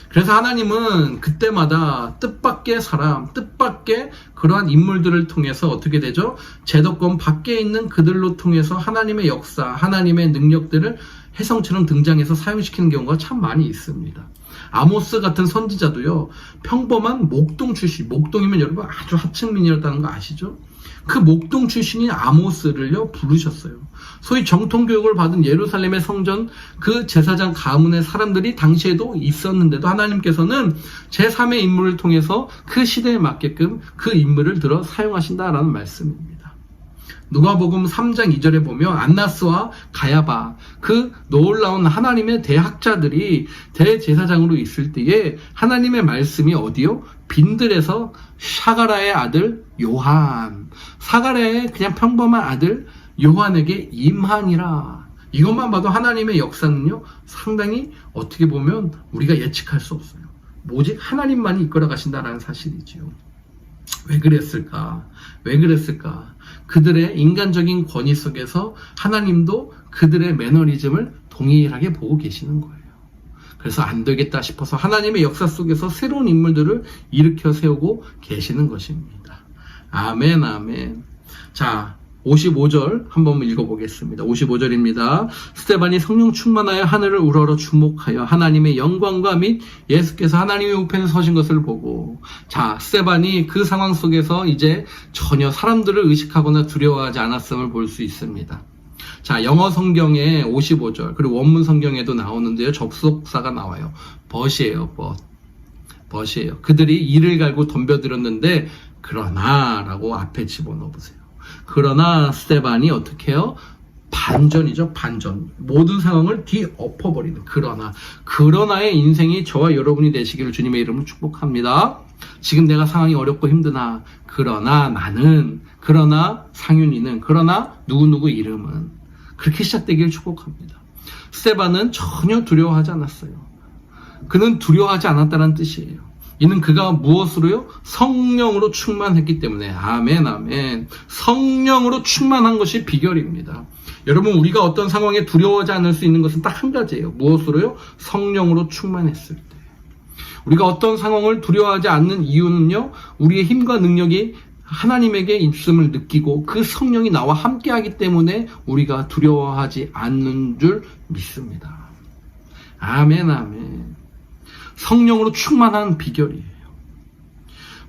그래서 하나님은 그때마다 뜻밖의 사람, 뜻밖의 그러한 인물들을 통해서 어떻게 되죠? 제도권 밖에 있는 그들로 통해서 하나님의 역사, 하나님의 능력들을 혜성처럼 등장해서 사용시키는 경우가 참 많이 있습니다. 아모스 같은 선지자도요, 평범한 목동 출신, 목동이면 여러분 아주 하층민이었다는 거 아시죠? 그 목동 출신인 아모스를요 부르셨어요. 소위 정통교육을 받은 예루살렘의 성전 그 제사장 가문의 사람들이 당시에도 있었는데도 하나님께서는 제3의 인물을 통해서 그 시대에 맞게끔 그 인물을 들어 사용하신다라는 말씀입니다. 누가복음 3장 2절에 보면 안나스와 가야바, 그 놀라운 하나님의 대학자들이 대제사장으로 있을 때에 하나님의 말씀이 어디요? 빈들에서 사가랴의 아들 요한, 사가랴의 그냥 평범한 아들 요한에게 임하니라. 이것만 봐도 하나님의 역사는요 상당히 어떻게 보면 우리가 예측할 수 없어요. 오직 하나님만이 이끌어 가신다라는 사실이지요. 왜 그랬을까? 그들의 인간적인 권위 속에서 하나님도 그들의 매너리즘을 동일하게 보고 계시는 거예요. 그래서 안 되겠다 싶어서 하나님의 역사 속에서 새로운 인물들을 일으켜 세우고 계시는 것입니다. 아멘, 아멘. 자, 55절 한번 읽어보겠습니다. 55절입니다. 스데반이 성령 충만하여 하늘을 우러러 주목하여 하나님의 영광과 및 예수께서 하나님의 우편에 서신 것을 보고, 자, 스데반이 그 상황 속에서 이제 전혀 사람들을 의식하거나 두려워하지 않았음을 볼 수 있습니다. 자, 영어 성경에 55절, 그리고 원문 성경에도 나오는데요, 접속사가 나와요. 벗이에요, 벗이에요. 그들이 이를 갈고 덤벼들었는데 그러나 라고 앞에 집어넣어 보세요. 그러나 스데반이 어떻게 해요? 반전이죠, 반전. 모든 상황을 뒤엎어버리는 그러나의 인생이 저와 여러분이 되시기를 주님의 이름으로 축복합니다. 지금 내가 상황이 어렵고 힘드나, 그러나 나는, 그러나 상윤이는, 그러나 누구누구 이름은, 그렇게 시작되기를 축복합니다. 스데반은 전혀 두려워하지 않았어요. 그는 두려워하지 않았다는 뜻이에요. 이는 그가 무엇으로요? 성령으로 충만했기 때문에. 아멘, 아멘. 성령으로 충만한 것이 비결입니다. 여러분, 우리가 어떤 상황에 두려워하지 않을 수 있는 것은 딱 한 가지예요. 무엇으로요? 성령으로 충만했을 때. 우리가 어떤 상황을 두려워하지 않는 이유는요, 우리의 힘과 능력이 하나님에게 있음을 느끼고 그 성령이 나와 함께하기 때문에 우리가 두려워하지 않는 줄 믿습니다. 아멘, 아멘. 성령으로 충만한 비결이에요.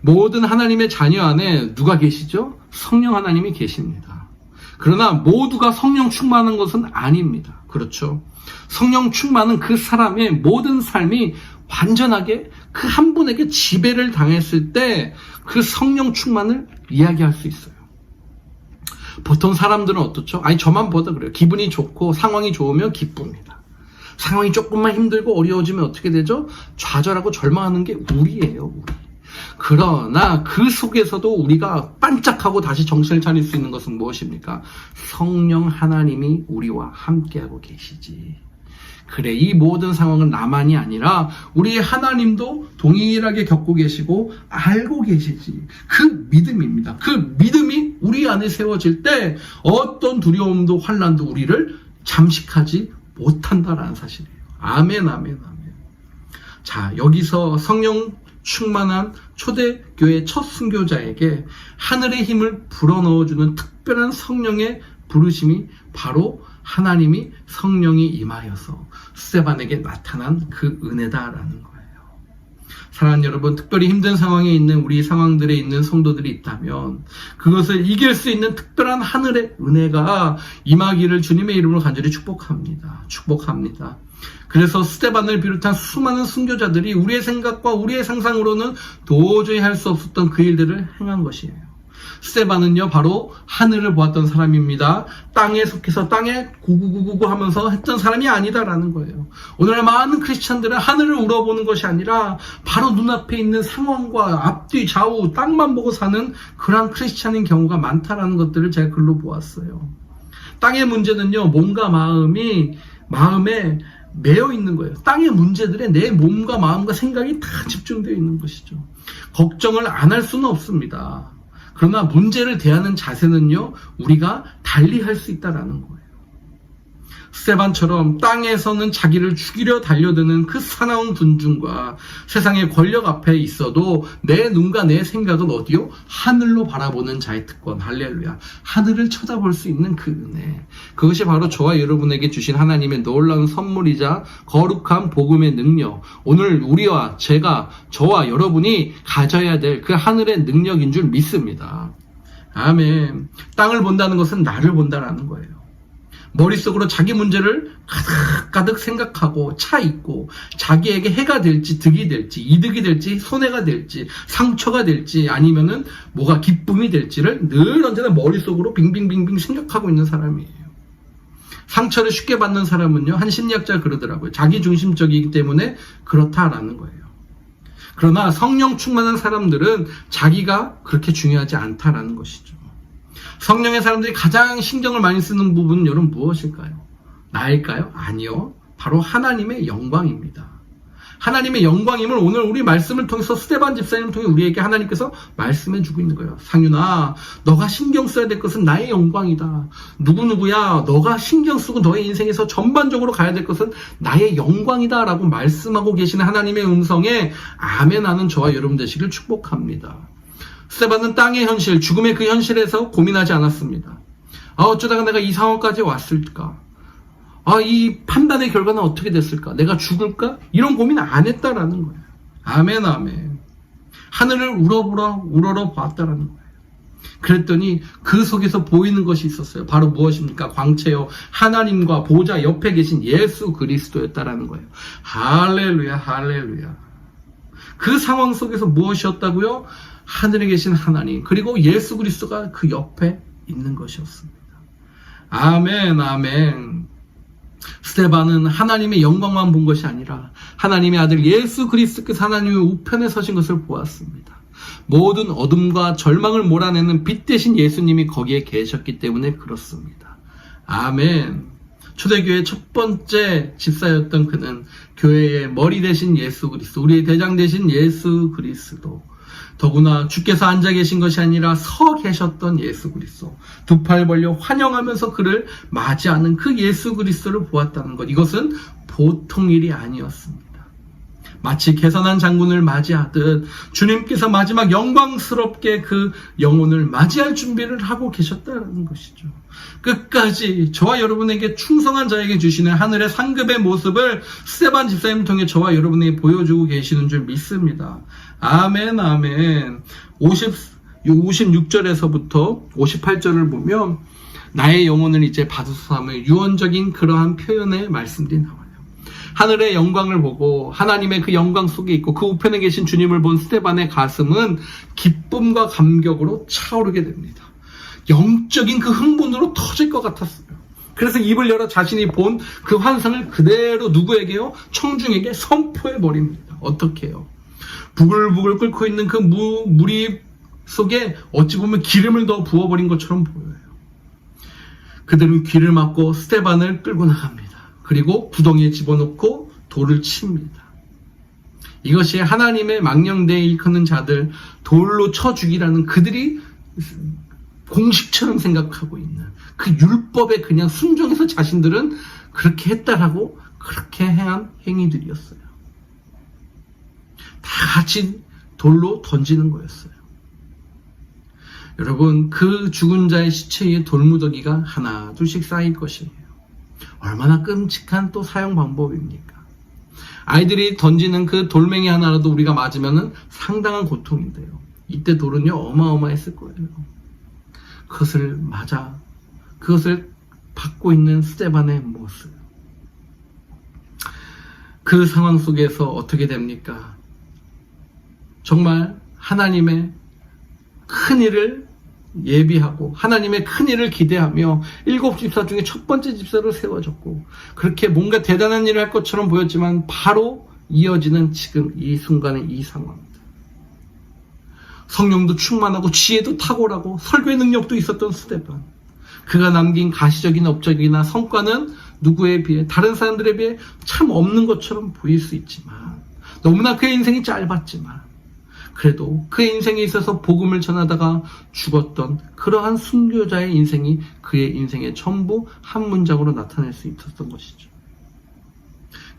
모든 하나님의 자녀 안에 누가 계시죠? 성령 하나님이 계십니다. 그러나 모두가 성령 충만한 것은 아닙니다. 그렇죠? 성령 충만은 그 사람의 모든 삶이 완전하게 그 한 분에게 지배를 당했을 때 그 성령 충만을 이야기할 수 있어요. 보통 사람들은 어떻죠? 아니, 저만 보다 그래요. 기분이 좋고 상황이 좋으면 기쁩니다. 상황이 조금만 힘들고 어려워지면 어떻게 되죠? 좌절하고 절망하는 게 우리예요, 우리. 그러나 그 속에서도 우리가 반짝하고 다시 정신을 차릴 수 있는 것은 무엇입니까? 성령 하나님이 우리와 함께하고 계시지. 그래, 이 모든 상황은 나만이 아니라 우리 하나님도 동일하게 겪고 계시고 알고 계시지. 그 믿음입니다. 그 믿음이 우리 안에 세워질 때 어떤 두려움도 환난도 우리를 잠식하지 못한다라는 사실이에요. 아멘, 아멘, 아멘. 자, 여기서 성령 충만한 초대교회 첫 순교자에게 하늘의 힘을 불어넣어주는 특별한 성령의 부르심이 바로 하나님이 성령이 임하여서 스데반에게 나타난 그 은혜다라는 거예요. 사랑하는 여러분, 특별히 힘든 상황에 있는 우리 상황들에 있는 성도들이 있다면 그것을 이길 수 있는 특별한 하늘의 은혜가 임하기를 주님의 이름으로 간절히 축복합니다. 축복합니다. 그래서 스데반을 비롯한 수많은 순교자들이 우리의 생각과 우리의 상상으로는 도저히 할 수 없었던 그 일들을 행한 것이에요. 스데반은요, 바로 하늘을 보았던 사람입니다. 땅에 속해서 땅에 구구구구구 하면서 했던 사람이 아니다라는 거예요. 오늘날 많은 크리스찬들은 하늘을 우러보는 것이 아니라 바로 눈앞에 있는 상황과 앞뒤 좌우 땅만 보고 사는 그러한 크리스찬인 경우가 많다라는 것들을 제가 글로 보았어요. 땅의 문제는요, 몸과 마음에 매여 있는 거예요. 땅의 문제들에 내 몸과 마음과 생각이 다 집중되어 있는 것이죠. 걱정을 안 할 수는 없습니다. 그러나 문제를 대하는 자세는요, 우리가 달리 할 수 있다라는 거예요. 스데반처럼 땅에서는 자기를 죽이려 달려드는 그 사나운 군중과 세상의 권력 앞에 있어도 내 눈과 내 생각은 어디요? 하늘로 바라보는 자의 특권. 할렐루야. 하늘을 쳐다볼 수 있는 그 은혜. 그것이 바로 저와 여러분에게 주신 하나님의 놀라운 선물이자 거룩한 복음의 능력. 오늘 우리와 저와 여러분이 가져야 될 그 하늘의 능력인 줄 믿습니다. 아멘. 땅을 본다는 것은 나를 본다라는 거예요. 머릿속으로 자기 문제를 가득가득 생각하고 차 있고 자기에게 해가 될지 득이 될지 이득이 될지 손해가 될지 상처가 될지 아니면은 뭐가 기쁨이 될지를 늘 언제나 머릿속으로 빙빙빙빙 생각하고 있는 사람이에요. 상처를 쉽게 받는 사람은요, 한 심리학자가 그러더라고요. 자기중심적이기 때문에 그렇다라는 거예요. 그러나 성령 충만한 사람들은 자기가 그렇게 중요하지 않다라는 것이죠. 성령의 사람들이 가장 신경을 많이 쓰는 부분은 여러분 무엇일까요? 나일까요? 아니요. 바로 하나님의 영광입니다. 하나님의 영광임을 오늘 우리 말씀을 통해서 스데반 집사님을 통해 우리에게 하나님께서 말씀해 주고 있는 거예요. 상윤아, 너가 신경 써야 될 것은 나의 영광이다. 누구누구야, 너가 신경 쓰고 너의 인생에서 전반적으로 가야 될 것은 나의 영광이다 라고 말씀하고 계시는 하나님의 음성에 아멘 하는 저와 여러분 되시길 축복합니다. 스데반은 땅의 현실, 죽음의 그 현실에서 고민하지 않았습니다. 어쩌다가 내가 이 상황까지 왔을까? 이 판단의 결과는 어떻게 됐을까? 내가 죽을까? 이런 고민 안 했다라는 거예요. 아멘, 아멘. 하늘을 우러러 봤다라는 거예요. 그랬더니 그 속에서 보이는 것이 있었어요. 바로 무엇입니까? 광채요. 하나님과 보좌 옆에 계신 예수 그리스도였다라는 거예요. 할렐루야, 할렐루야. 그 상황 속에서 무엇이었다고요? 하늘에 계신 하나님, 그리고 예수 그리스도가 그 옆에 있는 것이었습니다. 아멘, 아멘. 스데반은 하나님의 영광만 본 것이 아니라 하나님의 아들 예수 그리스도께서 하나님의 우편에 서신 것을 보았습니다. 모든 어둠과 절망을 몰아내는 빛 대신 예수님이 거기에 계셨기 때문에 그렇습니다. 아멘. 초대교회 첫 번째 집사였던 그는 교회의 머리 대신 예수 그리스도, 우리의 대장 대신 예수 그리스도, 더구나 주께서 앉아 계신 것이 아니라 서 계셨던 예수 그리스도, 두 팔 벌려 환영하면서 그를 맞이하는 그 예수 그리스도를 보았다는 것, 이것은 보통 일이 아니었습니다. 마치 개선한 장군을 맞이하듯 주님께서 마지막 영광스럽게 그 영혼을 맞이할 준비를 하고 계셨다는 것이죠. 끝까지 저와 여러분에게 충성한 자에게 주시는 하늘의 상급의 모습을 스데반 집사님을 통해 저와 여러분에게 보여주고 계시는 줄 믿습니다. 아멘, 아멘. 56절에서부터 58절을 보면 나의 영혼을 이제 받으소서함의 유언적인 그러한 표현의 말씀들이 나와요. 하늘의 영광을 보고 하나님의 그 영광 속에 있고 그 우편에 계신 주님을 본 스데반의 가슴은 기쁨과 감격으로 차오르게 됩니다. 영적인 그 흥분으로 터질 것 같았어요. 그래서 입을 열어 자신이 본 그 환상을 그대로 누구에게요? 청중에게 선포해 버립니다. 어떻게 해요? 부글부글 끓고 있는 그 물이 속에 어찌 보면 기름을 더 부어버린 것처럼 보여요. 그들은 귀를 막고 스데반을 끌고 나갑니다. 그리고 구덩이에 집어넣고 돌을 칩니다. 이것이 하나님의 망령되이 일컫는 자들, 돌로 쳐 죽이라는 그들이 공식처럼 생각하고 있는 그 율법에 그냥 순종해서 자신들은 그렇게 했다라고 그렇게 행한 행위들이었어요. 다 같이 돌로 던지는 거였어요. 여러분, 그 죽은 자의 시체 위에 돌무더기가 하나 둘씩 쌓일 것이에요. 얼마나 끔찍한 또 사용 방법입니까? 아이들이 던지는 그 돌멩이 하나라도 우리가 맞으면 상당한 고통인데요. 이때 돌은요 어마어마했을 거예요. 그것을 맞아 그것을 받고 있는 스데반의 모습. 그 상황 속에서 어떻게 됩니까? 정말 하나님의 큰 일을 예비하고 하나님의 큰 일을 기대하며 7 집사 중에 첫 번째 집사로 세워졌고 그렇게 뭔가 대단한 일을 할 것처럼 보였지만 바로 이어지는 지금 이 순간의 이 상황입니다. 성령도 충만하고 지혜도 탁월하고 설교의 능력도 있었던 스데반. 그가 남긴 가시적인 업적이나 성과는 누구에 비해 다른 사람들에 비해 참 없는 것처럼 보일 수 있지만 너무나 그의 인생이 짧았지만 그래도 그의 인생에 있어서 복음을 전하다가 죽었던 그러한 순교자의 인생이 그의 인생의 전부 한 문장으로 나타낼 수 있었던 것이죠.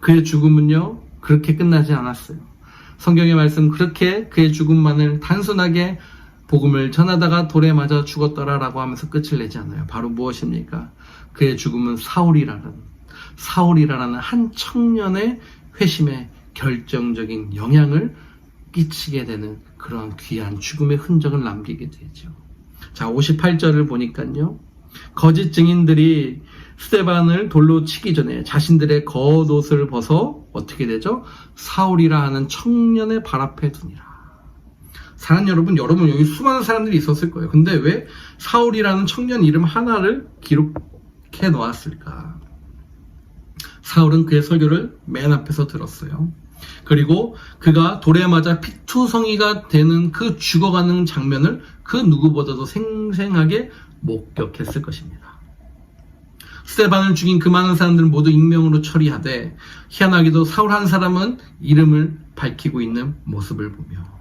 그의 죽음은요 그렇게 끝나지 않았어요. 성경의 말씀 그렇게 그의 죽음만을 단순하게 복음을 전하다가 돌에 맞아 죽었더라라고 하면서 끝을 내지 않아요. 바로 무엇입니까? 그의 죽음은 사울이라는 한 청년의 회심에 결정적인 영향을 끼치게 되는 그런 귀한 죽음의 흔적을 남기게 되죠. 자, 58절을 보니까요. 거짓 증인들이 스데반을 돌로 치기 전에 자신들의 겉옷을 벗어 어떻게 되죠? 사울이라 하는 청년의 발 앞에 두니라. 사랑 여러분 여기 수많은 사람들이 있었을 거예요. 근데 왜 사울이라는 청년 이름 하나를 기록해 놓았을까? 사울은 그의 설교를 맨 앞에서 들었어요. 그리고 그가 돌에 맞아 피투성이가 되는 그 죽어가는 장면을 그 누구보다도 생생하게 목격했을 것입니다. 스데반을 죽인 그 많은 사람들은 모두 익명으로 처리하되 희한하게도 사울 한 사람은 이름을 밝히고 있는 모습을 보며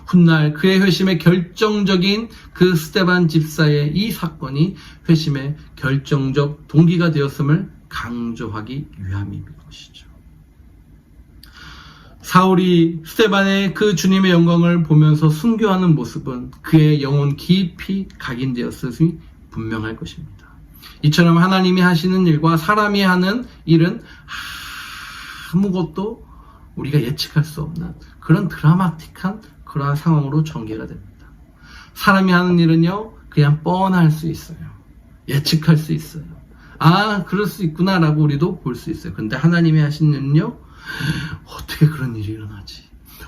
훗날 그의 회심의 결정적인 그 스데반 집사의 이 사건이 회심의 결정적 동기가 되었음을 강조하기 위함인 것이죠. 사울이 스데반의 그 주님의 영광을 보면서 순교하는 모습은 그의 영혼 깊이 각인되었음이 분명할 것입니다. 이처럼 하나님이 하시는 일과 사람이 하는 일은 아무것도 우리가 예측할 수 없는 그런 드라마틱한 그러한 상황으로 전개가 됩니다. 사람이 하는 일은요 그냥 뻔할 수 있어요. 예측할 수 있어요. 아 그럴 수 있구나라고 우리도 볼 수 있어요. 근데 하나님이 하시는 일은요 어떻게 그런 일이 일어나지?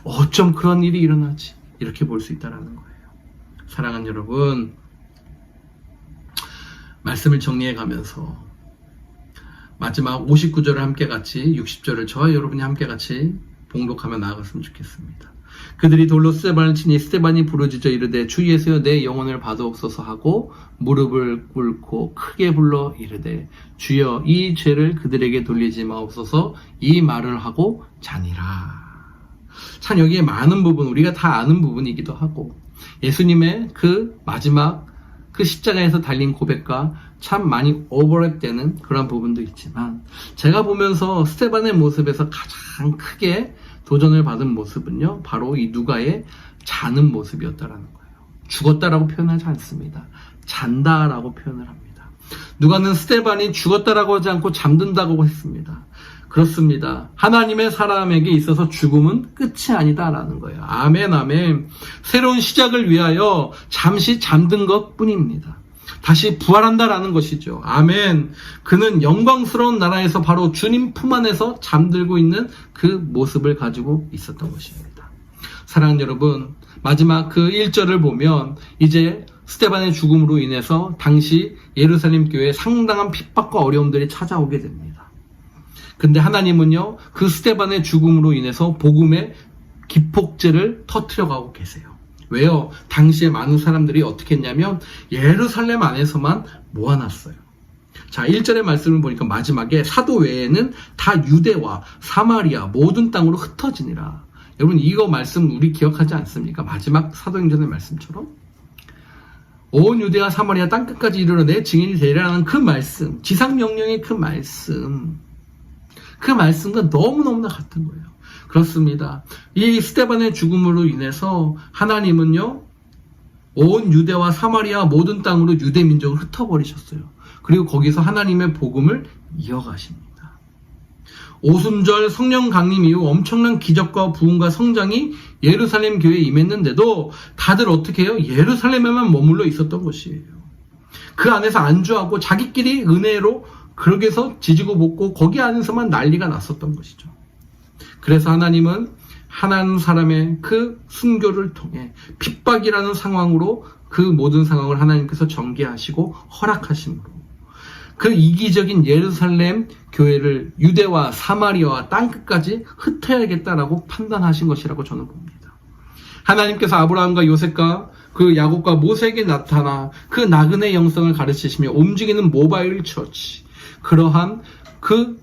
어쩜 그런 일이 일어나지? 이렇게 볼 수 있다는 거예요. 사랑하는 여러분, 말씀을 정리해 가면서 마지막 59절을 함께 같이 60절을 저와 여러분이 함께 같이 봉독하며 나아갔으면 좋겠습니다. 그들이 돌로 스데반을 치니 스데반이 부르짖어 이르되 주 예수여 내 영혼을 받아옵소서 하고 무릎을 꿇고 크게 불러 이르되 주여 이 죄를 그들에게 돌리지 마옵소서 이 말을 하고 자니라. 참 여기에 많은 부분 우리가 다 아는 부분이기도 하고 예수님의 그 마지막 그 십자가에서 달린 고백과 참 많이 오버랩되는 그런 부분도 있지만 제가 보면서 스데반의 모습에서 가장 크게 도전을 받은 모습은요 바로 이 누가의 자는 모습이었다라는 거예요. 죽었다라고 표현하지 않습니다. 잔다라고 표현을 합니다. 누가는 스데반이 죽었다라고 하지 않고 잠든다고 했습니다. 그렇습니다. 하나님의 사람에게 있어서 죽음은 끝이 아니다라는 거예요. 아멘 아멘. 새로운 시작을 위하여 잠시 잠든 것뿐입니다. 다시 부활한다라는 것이죠. 아멘. 그는 영광스러운 나라에서 바로 주님 품 안에서 잠들고 있는 그 모습을 가지고 있었던 것입니다. 사랑하는 여러분, 마지막 그 1절을 보면 이제 스데반의 죽음으로 인해서 당시 예루살렘 교회에 상당한 핍박과 어려움들이 찾아오게 됩니다. 근데 하나님은요, 그 스데반의 죽음으로 인해서 복음의 기폭제를 터뜨려가고 계세요. 왜요? 당시에 많은 사람들이 어떻게 했냐면 예루살렘 안에서만 모아놨어요. 자, 1절의 말씀을 보니까 마지막에 사도 외에는 다 유대와 사마리아 모든 땅으로 흩어지니라. 여러분, 이거 말씀 우리 기억하지 않습니까? 마지막 사도행전의 말씀처럼 온 유대와 사마리아 땅끝까지 이르러 내 증인이 되리라는 그 말씀, 지상명령의 그 말씀과 너무너무나 같은 거예요. 그렇습니다. 이 스데반의 죽음으로 인해서 하나님은요, 온 유대와 사마리아 모든 땅으로 유대 민족을 흩어버리셨어요. 그리고 거기서 하나님의 복음을 이어가십니다. 오순절 성령 강림 이후 엄청난 기적과 부흥과 성장이 예루살렘 교회에 임했는데도 다들 어떻게 해요? 예루살렘에만 머물러 있었던 것이에요. 그 안에서 안주하고 자기끼리 은혜로 그렇게 해서 지지고 볶고 거기 안에서만 난리가 났었던 것이죠. 그래서 하나님은 한 사람의 그 순교를 통해 핍박이라는 상황으로 그 모든 상황을 하나님께서 전개하시고 허락하심으로 그 이기적인 예루살렘 교회를 유대와 사마리아와 땅끝까지 흩어야겠다라고 판단하신 것이라고 저는 봅니다. 하나님께서 아브라함과 요셉과 그 야곱과 모세에게 나타나 그 나그네 영성을 가르치시며 움직이는 모바일 처치, 그러한 그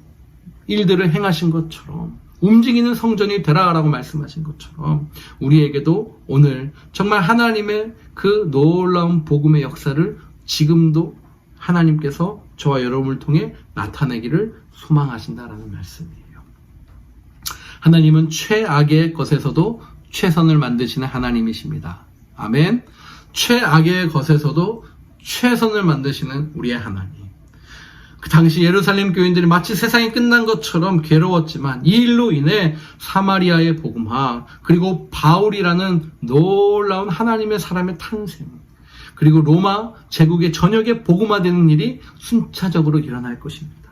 일들을 행하신 것처럼 움직이는 성전이 되라라고 말씀하신 것처럼 우리에게도 오늘 정말 하나님의 그 놀라운 복음의 역사를 지금도 하나님께서 저와 여러분을 통해 나타내기를 소망하신다라는 말씀이에요. 하나님은 최악의 것에서도 최선을 만드시는 하나님이십니다. 아멘. 최악의 것에서도 최선을 만드시는 우리의 하나님. 그 당시 예루살렘 교인들이 마치 세상이 끝난 것처럼 괴로웠지만 이 일로 인해 사마리아의 복음화, 그리고 바울이라는 놀라운 하나님의 사람의 탄생, 그리고 로마 제국의 전역에 복음화되는 일이 순차적으로 일어날 것입니다.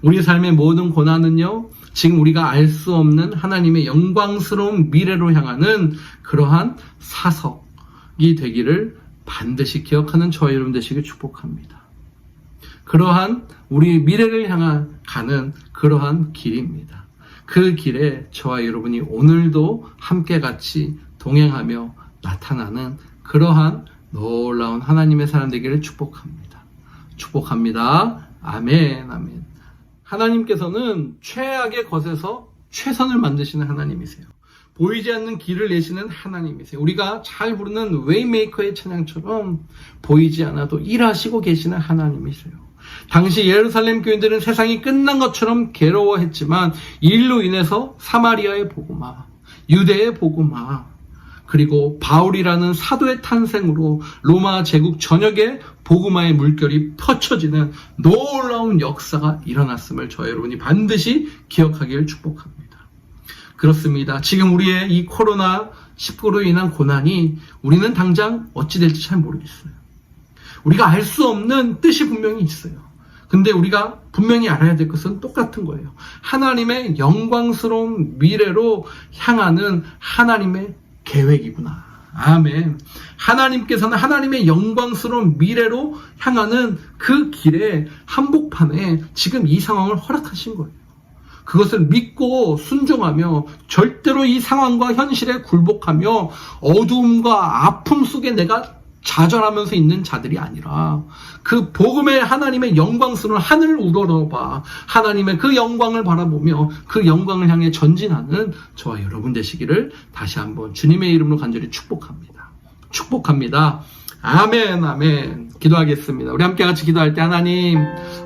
우리 삶의 모든 고난은요, 지금 우리가 알 수 없는 하나님의 영광스러운 미래로 향하는 그러한 사석이 되기를 반드시 기억하는 저와 여러분 되시길 축복합니다. 그러한 우리 미래를 향한 가는 그러한 길입니다. 그 길에 저와 여러분이 오늘도 함께 같이 동행하며 나타나는 그러한 놀라운 하나님의 사람 되기를 축복합니다. 축복합니다. 아멘, 아멘. 하나님께서는 최악의 것에서 최선을 만드시는 하나님이세요. 보이지 않는 길을 내시는 하나님이세요. 우리가 잘 부르는 웨이메이커의 찬양처럼 보이지 않아도 일하시고 계시는 하나님이세요. 당시 예루살렘 교인들은 세상이 끝난 것처럼 괴로워했지만 이 일로 인해서 사마리아의 복음화, 유대의 복음화, 그리고 바울이라는 사도의 탄생으로 로마 제국 전역에 복음화의 물결이 펼쳐지는 놀라운 역사가 일어났음을 저와 여러분이 반드시 기억하기를 축복합니다. 그렇습니다. 지금 우리의 이 코로나19로 인한 고난이 우리는 당장 어찌 될지 잘 모르겠어요. 우리가 알 수 없는 뜻이 분명히 있어요. 근데 우리가 분명히 알아야 될 것은 똑같은 거예요. 하나님의 영광스러운 미래로 향하는 하나님의 계획이구나. 아멘. 하나님께서는 하나님의 영광스러운 미래로 향하는 그 길에 한복판에 지금 이 상황을 허락하신 거예요. 그것을 믿고 순종하며 절대로 이 상황과 현실에 굴복하며 어두움과 아픔 속에 내가 좌절하면서 있는 자들이 아니라 그 복음의 하나님의 영광스러운 하늘을 우러러봐 하나님의 그 영광을 바라보며 그 영광을 향해 전진하는 저와 여러분 되시기를 다시 한번 주님의 이름으로 간절히 축복합니다. 축복합니다. 아멘, 아멘. 기도하겠습니다. 우리 함께 같이 기도할 때 하나님,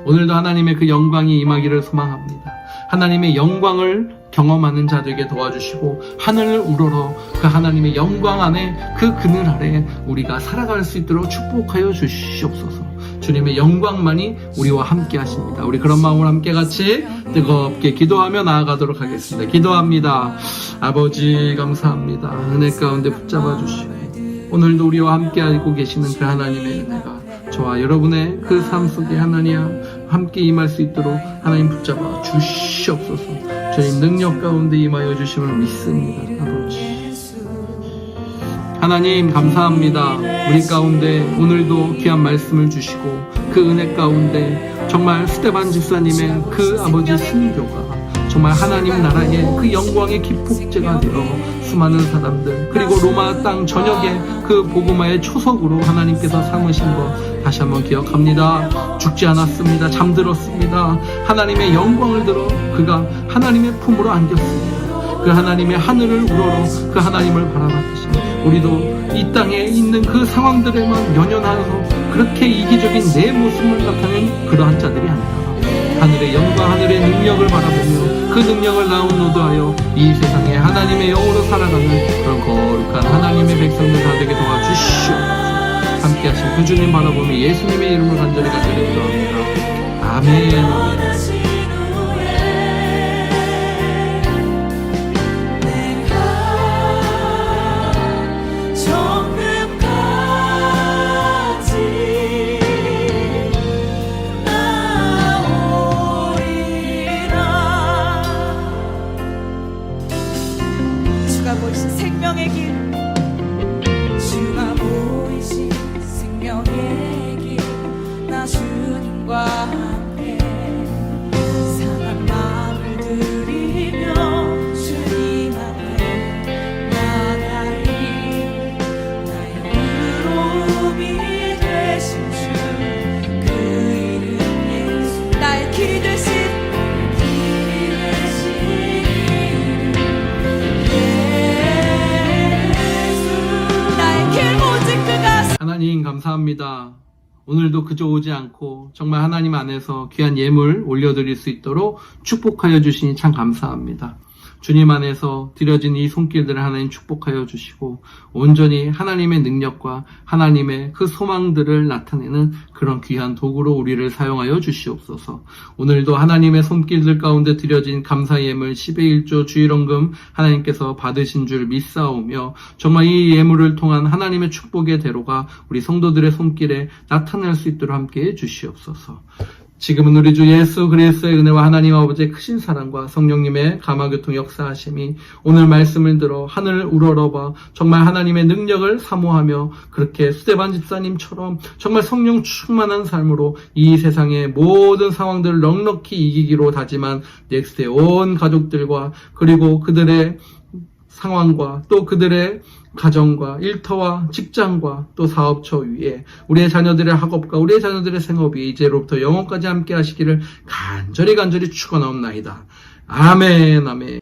오늘도 하나님의 그 영광이 임하기를 소망합니다. 하나님의 영광을 경험하는 자들에게 도와주시고 하늘을 우러러 그 하나님의 영광 안에 그 그늘 아래 우리가 살아갈 수 있도록 축복하여 주시옵소서. 주님의 영광만이 우리와 함께 하십니다. 우리 그런 마음으로 함께 같이 뜨겁게 기도하며 나아가도록 하겠습니다. 기도합니다. 아버지 감사합니다. 은혜 가운데 붙잡아 주시고 오늘도 우리와 함께 하고 계시는 그 하나님의 은혜가 저와 여러분의 그 삶 속에 하나님 함께 임할 수 있도록 하나님 붙잡아 주시옵소서. 저희 능력 가운데 임하여 주심을 믿습니다. 아버지 하나님 감사합니다. 우리 가운데 오늘도 귀한 말씀을 주시고 그 은혜 가운데 정말 스테반 집사님의 그 아버지 순교가 정말 하나님 나라의 그 영광의 기폭제가 되어 수많은 사람들 그리고 로마 땅 전역에 그 복음화의 초석으로 하나님께서 삼으신 것 다시 한번 기억합니다. 죽지 않았습니다. 잠들었습니다. 하나님의 영광을 들어 그가 하나님의 품으로 안겼습니다. 그 하나님의 하늘을 우러러 그 하나님을 바라봤듯이 우리도 이 땅에 있는 그 상황들에만 연연하여서 그렇게 이기적인 내 모습을 나타낸 그러한 자들이 아니라 하늘의 영광, 하늘의 능력을 바라보며 그 능력을 나온노도하여 이 세상에 하나님의 영으로 살아가는 그런 거룩한 하나님의 백성들 다 되게 도와주시옵소서. 함께 하신 그 주님 바라보며 예수님의 이름으로 간절히 기도합니다. 아멘. 아멘. 주가 보이신 생명의 길 주가 보이신 생명의 길 나 주님과 함께 상한 마음을 들이며 주님 앞에 나가리 나의 의로움이 되신 주 그 이름 예수 나의 길이 되신 하나님 감사합니다. 오늘도 그저 오지 않고 정말 하나님 안에서 귀한 예물 올려드릴 수 있도록 축복하여 주시니 참 감사합니다. 주님 안에서 드려진 이 손길들을 하나님 축복하여 주시고 온전히 하나님의 능력과 하나님의 그 소망들을 나타내는 그런 귀한 도구로 우리를 사용하여 주시옵소서. 오늘도 하나님의 손길들 가운데 드려진 감사 예물 10의 1조 주일원금 하나님께서 받으신 줄 믿사오며 정말 이 예물을 통한 하나님의 축복의 대로가 우리 성도들의 손길에 나타날 수 있도록 함께해 주시옵소서. 지금은 우리 주 예수 그리스도의 은혜와 하나님 아버지의 크신 사랑과 성령님의 감화교통 역사하심이 오늘 말씀을 들어 하늘을 우러러봐 정말 하나님의 능력을 사모하며 그렇게 스데반 집사님처럼 정말 성령 충만한 삶으로 이 세상의 모든 상황들을 넉넉히 이기기로 다짐한 넥스트의 온 가족들과 그리고 그들의 상황과 또 그들의 가정과 일터와 직장과 또 사업처 위에 우리의 자녀들의 학업과 우리의 자녀들의 생업이 이제로부터 영원까지 함께 하시기를 간절히 축원하옵나이다. 아멘. 아멘.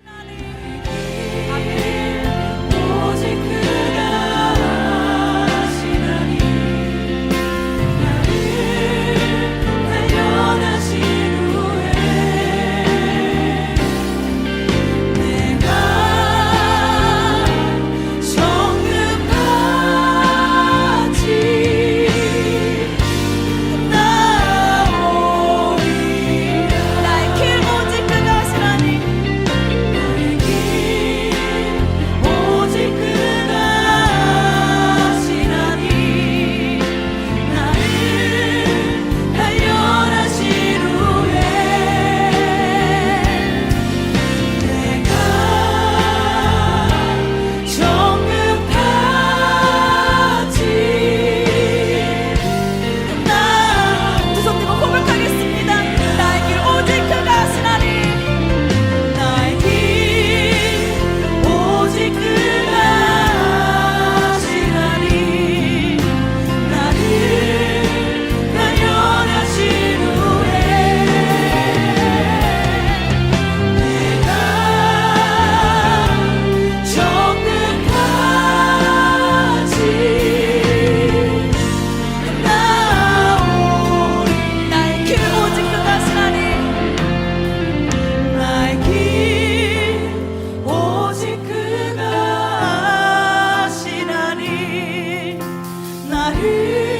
나를